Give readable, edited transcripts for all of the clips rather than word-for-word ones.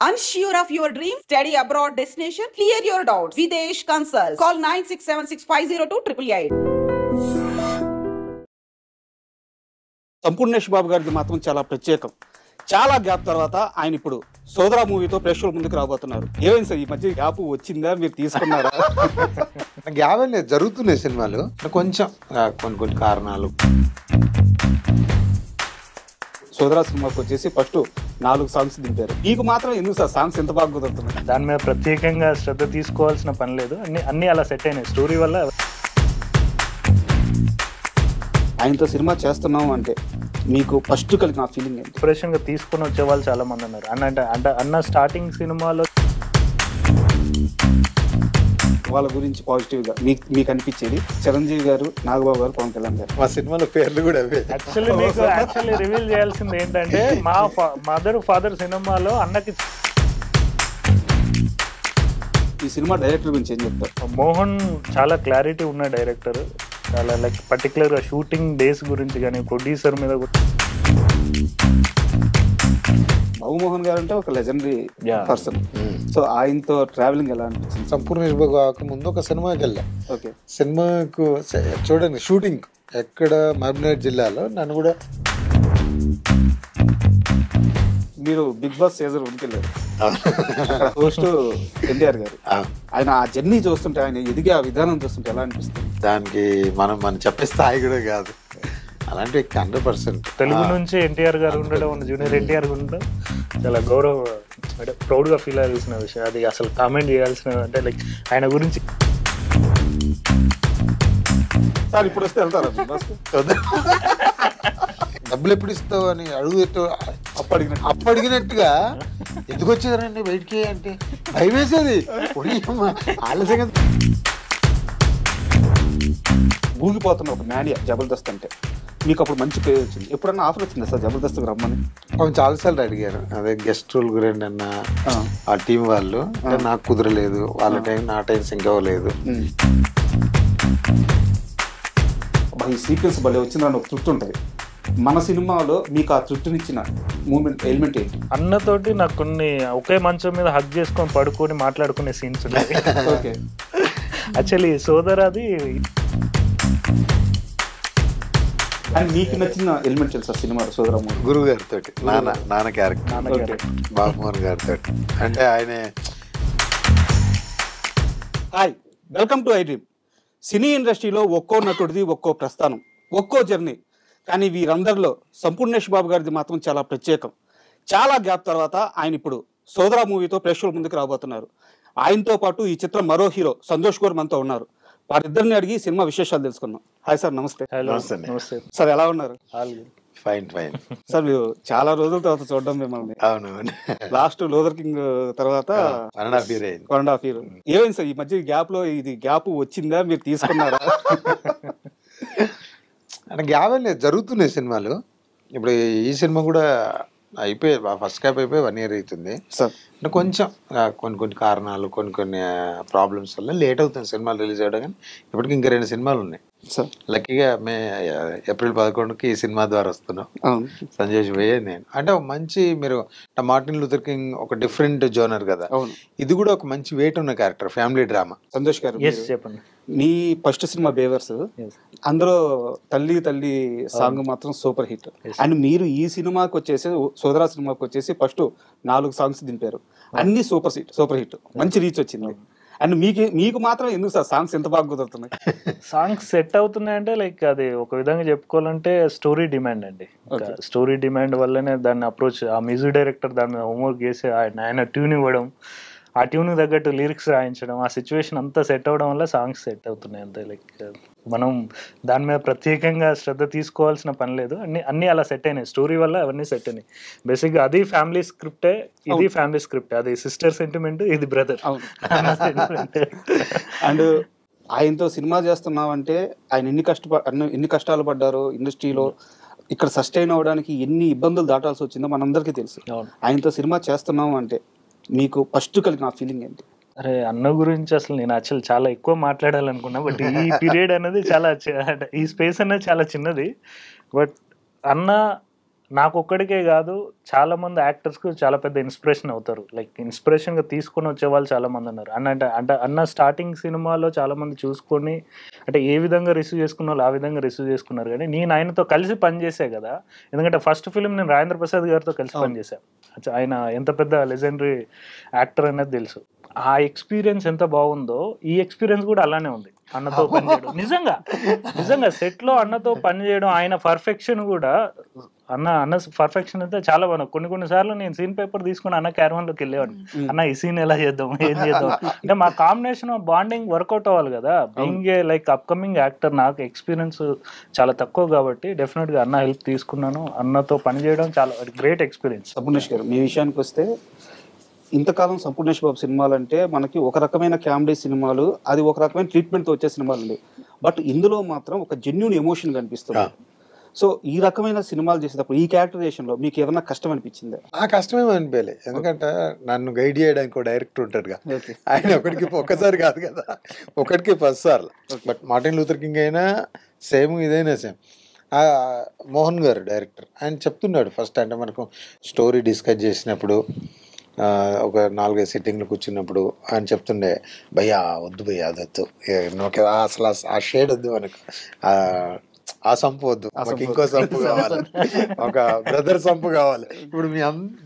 Unsure of your dream? Study abroad destination? Clear your doubts. Videsh Consult. Call 9676502888. Sampoornesh Babu గారికి మాత్రం చాలా ప్రత్యేకం. చాలా గ్యాప్ తర్వాత ఆయన ఇప్పుడు సోదరా మూవీతో ప్రేక్షకుల ముందుకు రాబోతున్నారు. ఏమైంది సార్, ఈ మధ్య గ్యాప్ వచ్చిందా, మీరు తీసుకున్నారా? గ్యాప్ లేదు, జరుగుతున్నాయి సినిమాలు, కొంచెం కొన్ని కారణాలు. సోదరా సినిమాకి వచ్చేసి ఫస్ట్ 4 సాంగ్స్ దింపారు. మీకు మాత్రం ఎందుకు సార్ సాంగ్స్ ఎంత బాగా కుదురుతున్నాయి? దాని మీద ప్రత్యేకంగా శ్రద్ధ తీసుకోవాల్సిన పని లేదు, అన్ని అలా సెట్ అయినాయి స్టోరీ వల్ల. ఆయనతో సినిమా చేస్తున్నాం అంటే మీకు ఫస్ట్ కలిగిన ఫీలింగ్ ఏంటి? ఇన్స్పిరేషన్ గా తీసుకొని వచ్చే వాళ్ళు చాలా మంది ఉన్నారు. అన్న స్టార్టింగ్ సినిమాలో వాళ్ళ గురించి పాజిటివ్ గా మీకు అనిపించేది చిరంజీవి గారు, నాగబాబు గారు, పవన్ కళ్యాణ్ గారు. మా సినిమాలో పేర్లు కూడా అవే. యాక్చువల్లీ రివీల్ చేయాల్సింది ఏంటంటే మా మదర్ ఫాదర్ సినిమాలో అన్నకి. ఈ సినిమా డైరెక్టర్ గురించి ఏం చెప్తారు? మోహన్ చాలా క్లారిటీ ఉన్న డైరెక్టర్, చాలా లైక్ పర్టికులర్ గా షూటింగ్ డేస్ గురించి కానీ ప్రొడ్యూసర్ మీద బాబుమోహన్ గారు అంటే ఒక లెజెండరీ పర్సన్. సో ఆయనతో ట్రావెలింగ్ ఎలా అనిపించింది? సంపూర్ణేష్ బాబు కాకముందు ఒక సినిమాకి వెళ్ళా. ఓకే, సినిమాకు చూడండి షూటింగ్ ఎక్కడ, మహబూబ్నగర్ జిల్లాలో. నన్ను కూడా మీరు బిగ్ బాస్ సీజన్ 1కి వెళ్ళారు, హోస్ట్ ఎన్టీఆర్ గారు. ఆయన ఆ జర్నీ చూస్తుంటే, ఆయన ఎదిగే ఆ విధానం చూస్తుంటే ఎలా అనిపిస్తుంది? దానికి మనం చెప్పే స్థాయి కూడా కాదు, అలాంటి 100%. తెలుగు నుంచి ఎన్టీఆర్ గారు ఉండడం, జూనియర్ ఎన్టీఆర్ ఉండడం చాలా గౌరవ, ప్రౌడ్ గా ఫీల్ అవ్వాల్సిన విషయం. అది అసలు కామెంట్ చేయాల్సిన, అంటే లైక్ ఆయన గురించి. సార్ ఇప్పుడు వస్తే వెళ్తారా బిగ్ బాస్? డబ్బులు ఎప్పుడు ఇస్తావు అని అప్పడిగినట్టుగా ఎందుకు వచ్చేదారండి బయటికి అంటే భయం వేసేది. ఆలస్యంగా ఊగిపోతున్న ఒక మేనియా జబర్దస్త్ అంటే. మీకు అప్పుడు మంచి పేరు వచ్చింది. ఎప్పుడన్నా ఆఫర్ వచ్చిందా సార్ జబర్దస్త్కి రమ్మని? చాలాసార్లు అడిగారు, అదే గెస్ట్ రోల్ గురండి అన్న ఆ టీం వాళ్ళు. నాకు కుదరలేదు, వాళ్ళ టైం నా టైం సింక్ అవ్వలేదు. ఈ సీక్వెన్స్ భలే వచ్చిందని ఒక తృప్తి ఉంటుంది. మన సినిమాలో మీకు ఆ తృప్తినిచ్చిన మూమెంట్ ఎలిమెంట్ ఏంటి? అన్నతోటి నాకు కొన్ని ఒకే మంచం మీద హగ్ చేసుకొని పడుకొని మాట్లాడుకునే సీన్స్ ఉన్నాయి. Okay, actually సోదరాది. అండ్ మీకు నచ్చిన ఎలిమెంట్ తెలుసా సినిమాలో సోదరా మూవీ? గురువు గారితో నాన్న క్యారెక్టర్, బాబుమోహన్ గారితో. అంటే ఆయనే. Hi, welcome to I dream. Cine ఇండస్ట్రీలో ఒక్కో నటుడిది ఒక్కో ప్రస్థానం, ఒక్కో జర్నీ. కానీ వీరందరిలో సంపూర్ణేష్ బాబు గారిది మాత్రం చాలా ప్రత్యేకం. చాలా గ్యాప్ తర్వాత ఆయన ఇప్పుడు సోదరా మూవీతో ప్రేక్షకుల ముందుకు రాబోతున్నారు. ఆయనతో పాటు ఈ చిత్రం మరో హీరో సంతోష్ గౌర్ మనతో ఉన్నారు. వారిద్దరిని అడిగి సినిమా విశేషాలు తెలుసుకున్నాం. హాయ్ సార్, నమస్తే. నమస్తే సార్, ఎలా ఉన్నారు? ఫైన్ సార్, మీరు చాలా రోజుల తర్వాత చూడడం మిమ్మల్ని. అవును, లాస్ట్ లోదర్ కింగ్ తర్వాత 1.5 year. ఏమైంది సార్, ఈ మధ్య గ్యాప్ లో ఇది గ్యాప్ వచ్చిందా, మీరు తీసుకున్నారా? అంటే గ్యాప్ లేదు, జరుగుతున్నాయి సినిమాలు. ఇప్పుడు ఈ సినిమా కూడా అయిపోయి ఫస్ట్ క్యాప్ అయిపోయి 1 year అవుతుంది సార్. అంటే కొంచెం కొన్ని కారణాలు, కొన్ని ప్రాబ్లమ్స్ వల్ల లేట్ అవుతుంది సినిమాలు రిలీజ్ అవ్వడం. కానీ ఇప్పటికి ఇంకా 2 సినిమాలు ఉన్నాయి సార్. లక్కీగా ఏప్రిల్ 11కి ఈ సినిమా ద్వారా వస్తున్నాం, సంజయ్ పోయే నేను. అంటే ఒక మంచి, మీరు మార్టిన్ లూథర్ కింగ్ ఒక డిఫరెంట్ జోనర్ కదా, ఇది కూడా ఒక మంచి వెయిట్ ఉన్న క్యారెక్టర్, ఫ్యామిలీ డ్రామా. సంతోష్ గారు, చెప్పండి. మీ ఫస్ట్ సినిమా బేవర్స్, అందులో తల్లి సాంగ్ మాత్రం సూపర్ హిట్. అండ్ మీరు ఈ సినిమాకి వచ్చేసి, సోదరా సినిమాకి వచ్చేసి ఫస్ట్ 4 సాంగ్స్ దింపారు. అన్ని సూపర్ హిట్, మంచి రీచ్ వచ్చింది. అండ్ మీకు మాత్రం ఎందుకు సార్ సాంగ్స్ ఎంత బాగా కుదురుతున్నాయి? సాంగ్స్ సెట్ అవుతున్నాయి అంటే లైక్ అది ఒక విధంగా చెప్పుకోవాలంటే స్టోరీ డిమాండ్ అండి. స్టోరీ డిమాండ్ వల్లనే దాన్ని అప్రోచ్, ఆ మ్యూజిక్ డైరెక్టర్ దాని మీద హోంవర్క్ చేసి ఆయన ట్యూన్ ఇవ్వడం, ఆ ట్యూన్ తగ్గట్టు లిరిక్స్ రాయించడం, ఆ సిచ్యువేషన్ అంతా సెట్ అవ్వడం వల్ల సాంగ్స్ సెట్ అవుతున్నాయి అంతే. లైక్ మనం దాని మీద ప్రత్యేకంగా శ్రద్ధ తీసుకోవాల్సిన పని లేదు, అన్ని అలా సెట్ అయినాయి స్టోరీ వల్ల, అవన్నీ సెట్ అయినాయి. బేసిక్గా అది ఫ్యామిలీ స్క్రిప్టే, ఇది ఫ్యామిలీ స్క్రిప్ట్. అది సిస్టర్ సెంటిమెంట్, ఇది బ్రదర్. అండ్ ఆయనతో సినిమా చేస్తున్నామంటే ఆయన ఎన్ని కష్టాలు పడ్డారో ఇండస్ట్రీలో, ఇక్కడ సస్టైన్ అవ్వడానికి ఎన్ని ఇబ్బందులు దాటాల్సి వచ్చిందో మనందరికీ తెలుసు. ఆయనతో సినిమా చేస్తున్నాం అంటే మీకు ఫస్ట్ కలిగిన ఫీలింగ్ ఏంటి? అరే, అన్న గురించి అసలు నేను యాక్చువల్ చాలా ఎక్కువ మాట్లాడాలనుకున్నా, బట్ ఈ పీరియడ్ అనేది చాలా, ఈ స్పేస్ అనేది చాలా చిన్నది. బట్ అన్న నాకు ఒక్కడికే కాదు, చాలా మంది యాక్టర్స్కు చాలా పెద్ద ఇన్స్పిరేషన్ అవుతారు. లైక్ ఇన్స్పిరేషన్గా తీసుకొని వచ్చే వాళ్ళు చాలా మంది ఉన్నారు. అన్న స్టార్టింగ్ సినిమాలో చాలా మంది చూసుకొని అంటే ఏ విధంగా రిసీవ్ చేసుకున్న వాళ్ళు ఆ విధంగా రిసీవ్ చేసుకున్నారు. కానీ నేను ఆయనతో కలిసి పనిచేసే కదా, ఎందుకంటే ఫస్ట్ ఫిల్మ్ నేను రాజేంద్ర ప్రసాద్ గారితో కలిసి పనిచేశాను. ఆయన ఎంత పెద్ద లెజెండరీ యాక్టర్ అనేది తెలుసు. ఆ ఎక్స్పీరియన్స్ ఎంత బాగుందో ఈ ఎక్స్పీరియన్స్ కూడా అలానే ఉంది అన్నతో పనిచేయడం. నిజంగా సెట్ లో అన్నతో పనిచేయడం, ఆయన పర్ఫెక్షన్ కూడా అన్న పర్ఫెక్షన్ అయితే చాలా బాగుంది. కొన్ని సార్లు నేను సీన్ పేపర్ తీసుకుని అన్న క్యారవాన్ లోకి వెళ్ళేవాడిని, అన్న ఈ సీన్ ఎలా చేద్దాం ఏం చేద్దాం అంటే మా కాంబినేషన్ బాండింగ్ వర్కౌట్ అవ్వాలి కదా. Being a like upcoming actor నాకు ఎక్స్పీరియన్స్ చాలా తక్కువ కాబట్టి డెఫినెట్ గా అన్న హెల్ప్ తీసుకున్నాను. అన్నతో పనిచేయడం చాలా గ్రేట్ ఎక్స్పీరియన్స్. సంపూర్ణేష్ గారు, మీ విషయానికి వస్తే ఇంతకాలం సంపూర్ణేష్ బాబు సినిమాలు అంటే మనకి ఒక రకమైన కామెడీ సినిమాలు, అది ఒక రకమైన ట్రీట్మెంట్తో వచ్చే సినిమాలు అండి. బట్ ఇందులో మాత్రం ఒక జెన్యూన్ ఎమోషన్ కనిపిస్తుంది. సో ఈ రకమైన సినిమాలు చేసేటప్పుడు ఈ క్యారెక్టరైజేషన్ లో మీకు ఏదైనా కష్టం అనిపించిందా? ఆ కష్టమేమో అనిపించలే, ఎందుకంటే నన్ను గైడ్ చేయడానికి ఒక డైరెక్టర్ ఉంటాడుగా, ఆయన ఒక్కసారి కాదు కదా, ఒకటికి 10 సార్లు. బట్ మార్టిన్ లూథర్ కింగ్ అయినా సేమ్, ఇదైనా సేమ్. మోహన్ గారు డైరెక్టర్, ఆయన చెప్తున్నాడు ఫస్ట్, అంటే మనకు స్టోరీ డిస్కస్ చేసినప్పుడు ఒక 4-5 సిట్టింగ్లు కూర్చున్నప్పుడు ఆయన చెప్తుండే, భయ్యా వద్దు భయ్యా అదొద్దు, అసలు ఆ షేడ్ వద్దు మనకు, ఆ సంపు వద్దు, మనకి ఇంకో సంపు కావాలి, ఒక బ్రదర్ సంపు కావాలి. ఇప్పుడు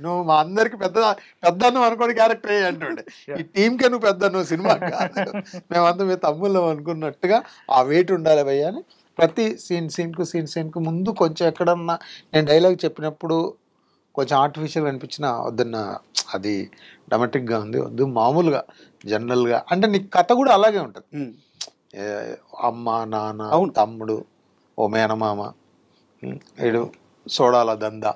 నువ్వు మా అందరికి పెద్ద అనుకోని క్యారెక్టర్ అంటుండే, ఈ టీంకే నువ్వు పెద్ద, నువ్వు సినిమా కాదు, మేమంతా మీ తమ్ముళ్ళం అనుకున్నట్టుగా ఆ వెయిట్ ఉండాలి భయ్యా అని. ప్రతి సీన్కు ముందు కొంచెం ఎక్కడన్నా నేను డైలాగ్ చెప్పినప్పుడు కొంచెం ఆర్టిఫిషియల్ అనిపించిన వద్దన్న, అది డ్రామాటిక్గా ఉంది, వద్దు మామూలుగా జనరల్గా, అంటే నీ కథ కూడా అలాగే ఉంటుంది. అమ్మ నాన్న తమ్ముడు ఓ మేనమామ ఏడు సోడాల దందా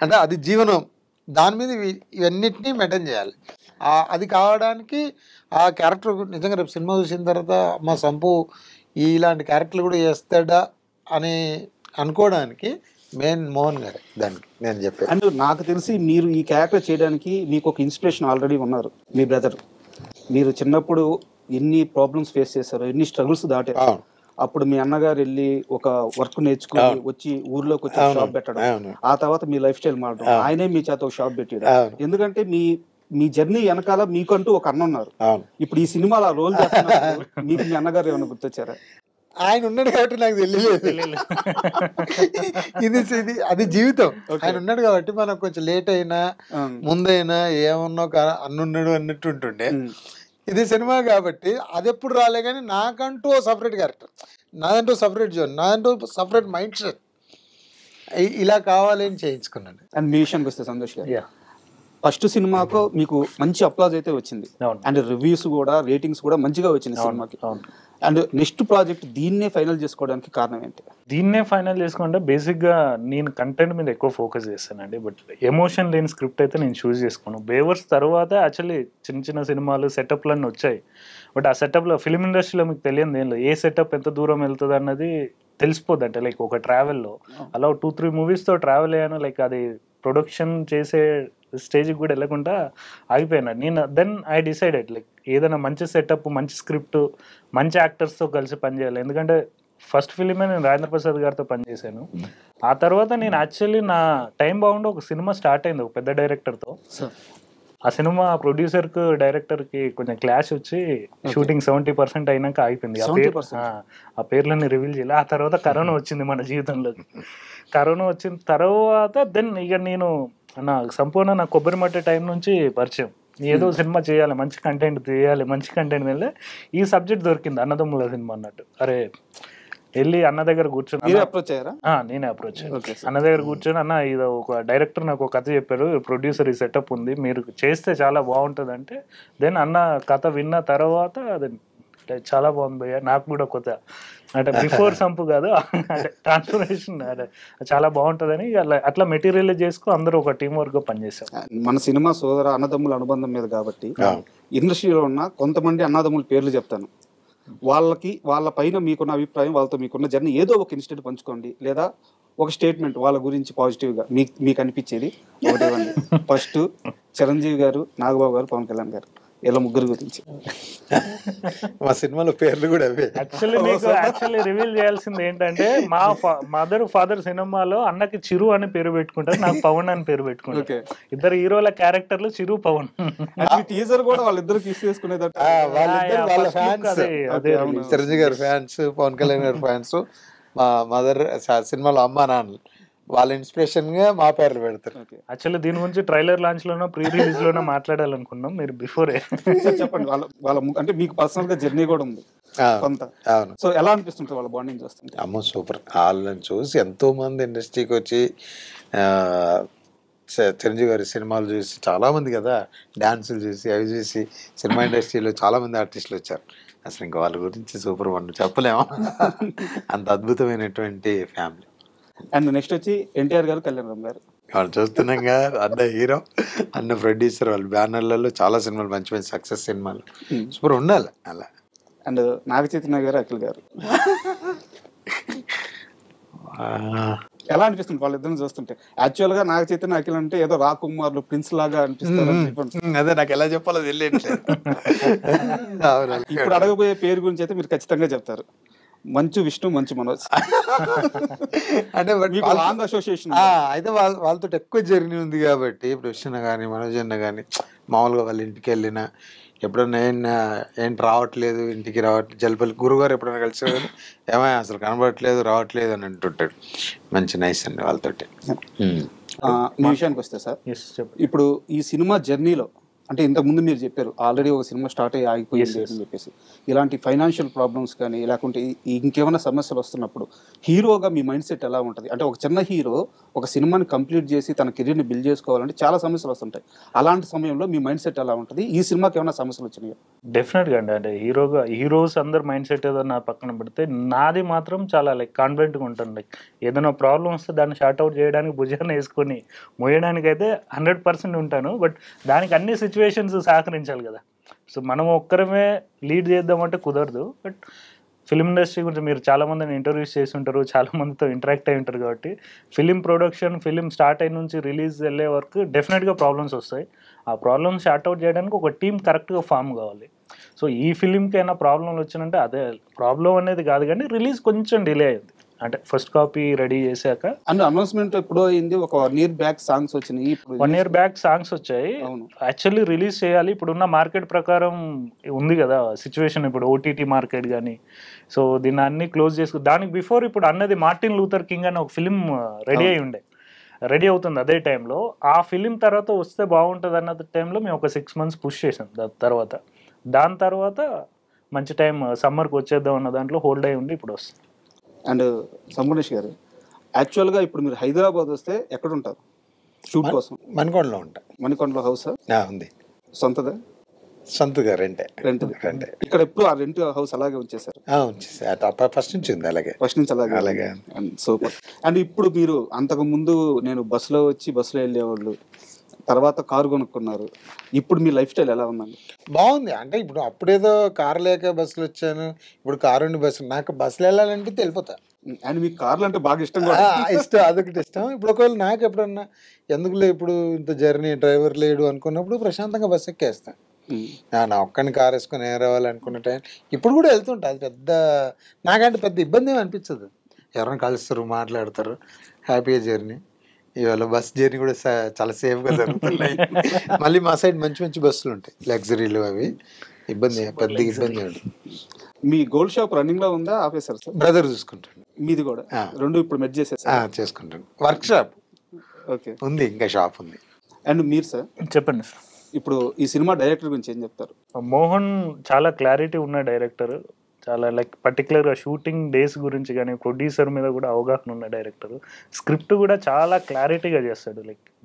అంటే అది జీవనం, దాని మీద ఇవన్నిటినీ మెయింటైన్ చేయాలి. అది కావడానికి ఆ క్యారెక్టర్ నిజంగా రేపు సినిమా చూసిన తర్వాత మా సంపు ఇలాంటి క్యారెక్టర్లు కూడా చేస్తాడా అని అనుకోవడానికి మెయిన్ మోహన్ గారే దానికి నేను చెప్పాను. అండ్ నాకు తెలిసి మీరు ఈ క్యారెక్టర్ చేయడానికి మీకు ఒక ఇన్స్పిరేషన్ ఆల్రెడీ ఉన్నారు, మీ బ్రదర్. మీరు చిన్నప్పుడు ఎన్ని ప్రాబ్లమ్స్ ఫేస్ చేశారు, ఎన్ని స్ట్రగుల్స్ దాటారు. అప్పుడు మీ అన్నగారు వెళ్ళి ఒక వర్క్ నేర్చుకుని వచ్చి ఊర్లోకి వచ్చి షాప్ పెట్టడం, ఆ తర్వాత మీ లైఫ్ స్టైల్ మారడం, ఆయనే మీ చేత ఒక షాప్ పెట్టాడు. ఎందుకంటే మీ జర్నీ వెనకాల మీకంటూ ఒక అన్న ఉన్నారు. ఇప్పుడు ఈ సినిమాలో ఆ రోల్ చేస్తున్నారు, మీకు మీ అన్నగారు ఏమైనా గుర్తొచ్చారా? ఆయన ఉన్నాడు కాబట్టి నాకు తెలియలేదు, ఇది అది జీవితం. ఆయన ఉన్నాడు కాబట్టి మనకు కొంచెం లేట్ అయినా ముందైనా ఏమన్నా అన్నున్నాడు అన్నట్టు ఉంటుండే. ఇది సినిమా కాబట్టి అది ఎప్పుడు రాలే, కానీ నాకంటూ సపరేట్ క్యారెక్టర్, నాదంటూ సపరేట్ జోన్, నాదంటూ సపరేట్ మైండ్ సెట్, ఇలా కావాలి అని చేయించుకున్నాను. అండ్ మీ విషయానికి వస్తే సంతోష్ గారు, ఫస్ట్ సినిమాకు మీకు మంచి అప్లాజ్ అయితే వచ్చింది, అండ్ రివ్యూస్ కూడా రేటింగ్స్ కూడా మంచిగా వచ్చింది సినిమాకి. అండ్ నెక్స్ట్ ప్రాజెక్ట్ దీన్నే ఫైనల్ చేసుకోవడానికి కారణం ఏంటి? దీన్నే ఫైనల్ చేసుకుంటే బేసిక్గా నేను కంటెంట్ మీద ఎక్కువ ఫోకస్ చేస్తానండి. బట్ ఎమోషన్ లేని స్క్రిప్ట్ అయితే నేను చూస్ చేసుకోను. బేవర్స్ తర్వాత యాక్చువల్లీ చిన్న సినిమాలు సెటప్లన్నీ వచ్చాయి. బట్ ఆ సెటప్లో ఫిలిం ఇండస్ట్రీలో మీకు తెలియదు ఏం లేదు, ఏ సెటప్ ఎంత దూరం వెళ్తుంది అన్నది తెలిసిపోద్ది. అంటే లైక్ ఒక ట్రావెల్లో అలా 2-3 మూవీస్తో ట్రావెల్ అయ్యాను. లైక్ అది ప్రొడక్షన్ చేసే స్టేజ్కి కూడా వెళ్ళకుండా ఆగిపోయినా నేను. దెన్ ఐ డిసైడెడ్ లైక్ ఏదైనా మంచి సెటప్, మంచి స్క్రిప్ట్, మంచి యాక్టర్స్తో కలిసి పనిచేయాలి. ఎందుకంటే ఫస్ట్ ఫిలిమే నేను రాజేంద్ర ప్రసాద్ గారితో పనిచేశాను. ఆ తర్వాత నేను యాక్చువల్లీ నా టైం బాగుండి ఒక సినిమా స్టార్ట్ అయింది ఒక పెద్ద డైరెక్టర్తో. ఆ సినిమా ప్రొడ్యూసర్కి డైరెక్టర్కి కొంచెం క్లాష్ వచ్చి షూటింగ్ 70% అయినాక ఆగిపోయింది. ఆ పేర్లన్నీ రివీల్ చేయాలి. ఆ తర్వాత కరోనా వచ్చింది మన జీవితంలోకి. కరోనా వచ్చిన తర్వాత దెన్ ఇక నేను సంపూర్ణ నా కొబ్బరి మట్టి టైం నుంచి పరిచయం, ఏదో సినిమా చేయాలి, మంచి కంటెంట్ చేయాలి, మంచి కంటెంట్ వెళ్ళి ఈ సబ్జెక్ట్ దొరికింది అన్నదమ్ముల సినిమా అన్నట్టు. అరే వెళ్ళి అన్న దగ్గర కూర్చొని నేనే అప్రోచ్ అన్న దగ్గర కూర్చొని, అన్న ఇది ఒక డైరెక్టర్ నాకు ఒక కథ చెప్పారు, ప్రొడ్యూసర్ ఈ సెటప్ ఉంది, మీరు చేస్తే చాలా బాగుంటుంది అంటే, దెన్ అన్న కథ విన్న తర్వాత అది చాలా బాగుంది భయ్యా, నాకు కూడా కొత్త అంటే బిఫోర్ సంపు కాదు అంటే ట్రాన్స్ఫర్మేషన్ చాలా బాగుంటుందని అట్లా మెటీరియల్ చేసుకో అందరూ ఒక టీం వర్క్ గా పనిచేసాం. మన సినిమా సోదర అన్నదమ్ముల అనుబంధం మీద కాబట్టి ఇండస్ట్రీలో ఉన్న కొంతమంది అన్నదమ్ముల పేర్లు చెప్తాను. వాళ్ళ పైన మీకున్న అభిప్రాయం, వాళ్ళతో మీకున్న జర్నీ ఏదో ఒక ఇన్సిడెంట్ పంచుకోండి, లేదా ఒక స్టేట్మెంట్ వాళ్ళ గురించి పాజిటివ్ గా మీకు అనిపించేది ఒకటి. ఫస్ట్ చిరంజీవి గారు, నాగబాబు గారు, పవన్ కళ్యాణ్ గారు. ఇలా ముగ్గురు గురించి. మా సినిమాలో పేర్లు కూడా అవే. యాక్చువల్లీ రివీల్ చేయాల్సింది ఏంటంటే మా మదర్ ఫాదర్ సినిమాలో అన్నకి చిరు అని పేరు పెట్టుకుంటారు, నాకు పవన్ అని పేరు పెట్టుకుంటారు. ఇద్దరు హీరోల క్యారెక్టర్లు చిరు పవన్. టీజర్ కూడా వాళ్ళిద్దరు కిస్ చేసుకునేదట. వాళ్ళ ఫ్యాన్స్, చిరంజీవి గారి ఫ్యాన్స్, పవన్ కళ్యాణ్ గారి ఫ్యాన్స్, మా మదర్ సినిమాలో అమ్మా నాన్న వాళ్ళ ఇన్స్పిరేషన్ గా మా పేర్లు పెడతారు. యాక్చువల్లీ దీని గురించి ట్రైలర్ లాంచ్ లోనో ప్రీ రిలీజ్ లోనో మాట్లాడాలనుకున్నాం, మీరు బిఫోర్ చెప్పండి. వాళ్ళ అంటే మీకు పర్సనల్ గా జర్నీ కూడా ఉంది కొంత. అవును. సో ఎలా అనిపిస్తుంది వాళ్ళ బాండింగ్ చూస్తుంటే? అమ్మో సూపర్. వాళ్ళని చూసి ఎంతో మంది ఇండస్ట్రీకి వచ్చి చిరంజీవి గారి సినిమాలు చూసి చాలా మంది కదా, డాన్సులు చూసి అవి చూసి సినిమా ఇండస్ట్రీలో చాలా మంది ఆర్టిస్టులు వచ్చారు. అసలు ఇంకా వాళ్ళ గురించి సూపర్ మనం చెప్పలేము, అంత అద్భుతమైనటువంటి ఫ్యామిలీ. అండ్ నెక్స్ట్ వచ్చి ఎన్టీఆర్ గారు, కళ్యాణ్ గారు. వాళ్ళు చూస్తున్నాం కదా, అన్న హీరో, అన్న ప్రొడ్యూసర్, వాళ్ళ బ్యానర్లలో చాలా సినిమాలు మంచి మంచి సక్సెస్ సినిమాలు సూపర్ ఉండాలి అలా. అండ్ నాగ చైతన్య గారు, అఖిల్ గారు. ఎలా అనిపిస్తుంది వాళ్ళిద్దరిని చూస్తుంటే? యాక్చువల్ గా నాగ చైతన్య, అఖిల్ అంటే ఏదో రాకుమార్లు, ప్రిన్స్ లాగా అనిపిస్తారు. అదే నాకు ఎలా చెప్పాలో తెలియట్లేదు. ఇప్పుడు అడగబోయే పేరు గురించి అయితే మీరు ఖచ్చితంగా చెప్తారు, మంచు విష్ణు, మంచు మనోజ్. అంటే లాంగ్ అసోసియేషన్ అయితే వాళ్ళతో ఎక్కువ జర్నీ ఉంది కాబట్టి, ఇప్పుడు విష్ణు కానీ మనోజ్ అన్న కానీ మామూలుగా వాళ్ళ ఇంటికి వెళ్ళినా ఎప్పుడన్నా ఏంటి రావట్లేదు, ఇంటికి రావట్లేదు, జలపల్లి గురుగారు ఎప్పుడైనా కలిసి ఏమై అసలు కనబడట్లేదు, రావట్లేదు అని అంటుంటాడు. మంచి నైస్ అండి వాళ్ళతోటి. మీ విషయానికి వస్తే సార్, ఇప్పుడు ఈ సినిమా జర్నీలో అంటే ఇంతకుముందు మీరు చెప్పారు ఆల్రెడీ ఒక సినిమా స్టార్ట్ అయ్యి ఆగిపోయింది అని చెప్పేసి, ఇలాంటి ఫైనాన్షియల్ ప్రాబ్లమ్స్ కానీ లేకుంటే ఇంకేమైనా సమస్యలు వస్తున్నప్పుడు హీరోగా మీ మైండ్ సెట్ ఎలా ఉంటుంది? అంటే ఒక చిన్న హీరో ఒక సినిమాని కంప్లీట్ చేసి తన కెరీర్ని బిల్డ్ చేసుకోవాలంటే చాలా సమస్యలు వస్తుంటాయి. అలాంటి సమయంలో మీ మైండ్ సెట్ ఎలా ఉంటుంది? ఈ సినిమాకి ఏమైనా సమస్యలు వచ్చినాయా? డెఫినెట్గా అండి. అంటే హీరోస్ అందరు మైండ్ సెట్ ఏదో నా పక్కన పెడితే, నాది మాత్రం చాలా కాన్ఫిడెంట్గా ఉంటాను. ఏదైనా ప్రాబ్లం వస్తే దాన్ని షార్ట్ అవుట్ చేయడానికి భుజాన్ని వేసుకొని మోయడానికి అయితే 100% ఉంటాను. బట్ దానికి అన్ని సిచ్యువేషన్స్ సహకరించాలి కదా. సో మనం ఒక్కరమే లీడ్ చేద్దామంటే కుదరదు. బట్ ఫిలిం ఇండస్ట్రీ గురించి మీరు చాలామందిని ఇంటర్వ్యూస్ చేసి ఉంటారు, చాలామందితో ఇంటరాక్ట్ అయి ఉంటారు కాబట్టి ఫిలిం ప్రొడక్షన్, ఫిలిం స్టార్ట్ అయిన నుంచి రిలీజ్ వెళ్ళే వరకు డెఫినెట్గా ప్రాబ్లమ్స్ వస్తాయి. ఆ ప్రాబ్లమ్స్ షార్ట్ అవుట్ చేయడానికి ఒక టీం కరెక్ట్గా ఫామ్ కావాలి. సో ఈ ఫిలింకి అయినా ప్రాబ్లంలు వచ్చినంటే అదే ప్రాబ్లం అనేది కాదు, కానీ రిలీజ్ కొంచెం డిలే అయింది. అంటే ఫస్ట్ కాపీ రెడీ చేశాక అండ్ అనౌన్స్మెంట్ ఎప్పుడో అయింది, ఒక 1 year బ్యాక్ సాంగ్స్ వచ్చినాయి, 1 year బ్యాక్ సాంగ్స్ వచ్చాయి. యాక్చువల్లీ రిలీజ్ చేయాలి, ఇప్పుడున్న మార్కెట్ ప్రకారం ఉంది కదా సిచ్యువేషన్, ఇప్పుడు ఓటీటీ మార్కెట్ కానీ. సో దీన్ని అన్ని క్లోజ్ చేసుకు దానికి బిఫోర్ ఇప్పుడు అన్నది మార్టిన్ లూథర్ కింగ్ అని ఒక ఫిలిం రెడీ అవుతుంది అదే టైంలో. ఆ ఫిలిం తర్వాత వస్తే బాగుంటుంది అన్న టైంలో మేము ఒక 6 months పుష్ చేసాం. దాని తర్వాత మంచి టైం సమ్మర్కి వచ్చేద్దాం అన్న దాంట్లో హోల్డ్ అయి ఉండి ఇప్పుడు వస్తుంది. అండ్ సంపూర్ణేష్ గారు, యాక్చువల్గా ఇప్పుడు మీరు హైదరాబాద్ వస్తే ఎక్కడ ఉంటారు షూట్ కోసం? మణికొండలో ఉంటా. మణికొండలో హౌసా ఉంది? సొంతదా? సొంతగా రెంటే. ఇక్కడ ఎప్పుడు ఆ రెంట్ హౌస్ అలాగే ఉంచేసారు? ఫస్ట్ నుంచి ఉంది అలాగే. ఫస్ట్ నుంచి అలాగే. సూపర్. అండ్ ఇప్పుడు మీరు అంతకు ముందు నేను బస్సులో వచ్చి బస్సులో వెళ్ళేవాళ్ళు, తర్వాత కారు కొనుక్కున్నారు, ఇప్పుడు మీ లైఫ్ స్టైల్ ఎలా ఉందండి? బాగుంది. అంటే ఇప్పుడు అప్పుడేదో కారు లేక బస్సులు వచ్చాను, ఇప్పుడు కారు ఉండి బస్సు. నాకు బస్సులు వెళ్ళాలంటే వెళ్ళిపోతా. అండ్ మీకు కార్లు అంటే బాగా ఇష్టం? ఇష్టం, అదొకటి ఇష్టం. ఇప్పుడు ఒకవేళ నాకు ఎప్పుడన్నా ఎందుకులే ఇప్పుడు ఇంత జర్నీ, డ్రైవర్ లేడు అనుకున్నప్పుడు ప్రశాంతంగా బస్సు ఎక్కేస్తాను. నా ఒక్కడిని కారు వేసుకొని రావాలనుకున్న టైం ఇప్పుడు కూడా వెళ్తుంటా. అది పెద్ద నాకంటే పెద్ద ఇబ్బంది ఏమి అనిపించదు. ఎవరైనా కలుస్తారు, మాట్లాడతారు, హ్యాపీగా జర్నీ. ఇవాళ బస్ జర్నీ కూడా చాలా సేఫ్గా జరుగుతున్నాయి. మళ్ళీ మా సైడ్ మంచి మంచి బస్సులు ఉంటాయి, లగ్జరీలు, అవి పెద్ద ఇబ్బంది ఉంటుంది. మీ గోల్డ్ షాప్ రన్నింగ్ లో ఉందా, ఆఫీసర్? బ్రదర్ చూసుకుంటాడు. మీది కూడా రెండు ఇప్పుడు మెర్జ్ చేసేసారు? చేసుకుంటాను. వర్క్ షాప్ ఉంది, ఇంకా షాప్ ఉంది. అండ్ మీరు సార్ చెప్పండి సార్, ఇప్పుడు ఈ సినిమా డైరెక్టర్ గురించి ఏం చెప్తారు? మోహన్ చాలా క్లారిటీ ఉన్న డైరెక్టర్, చాలా పర్టికులర్గా షూటింగ్ డేస్ గురించి కానీ ప్రొడ్యూసర్ మీద కూడా అవగాహన ఉన్న డైరెక్టర్. స్క్రిప్ట్ కూడా చాలా క్లారిటీగా చేస్తాడు,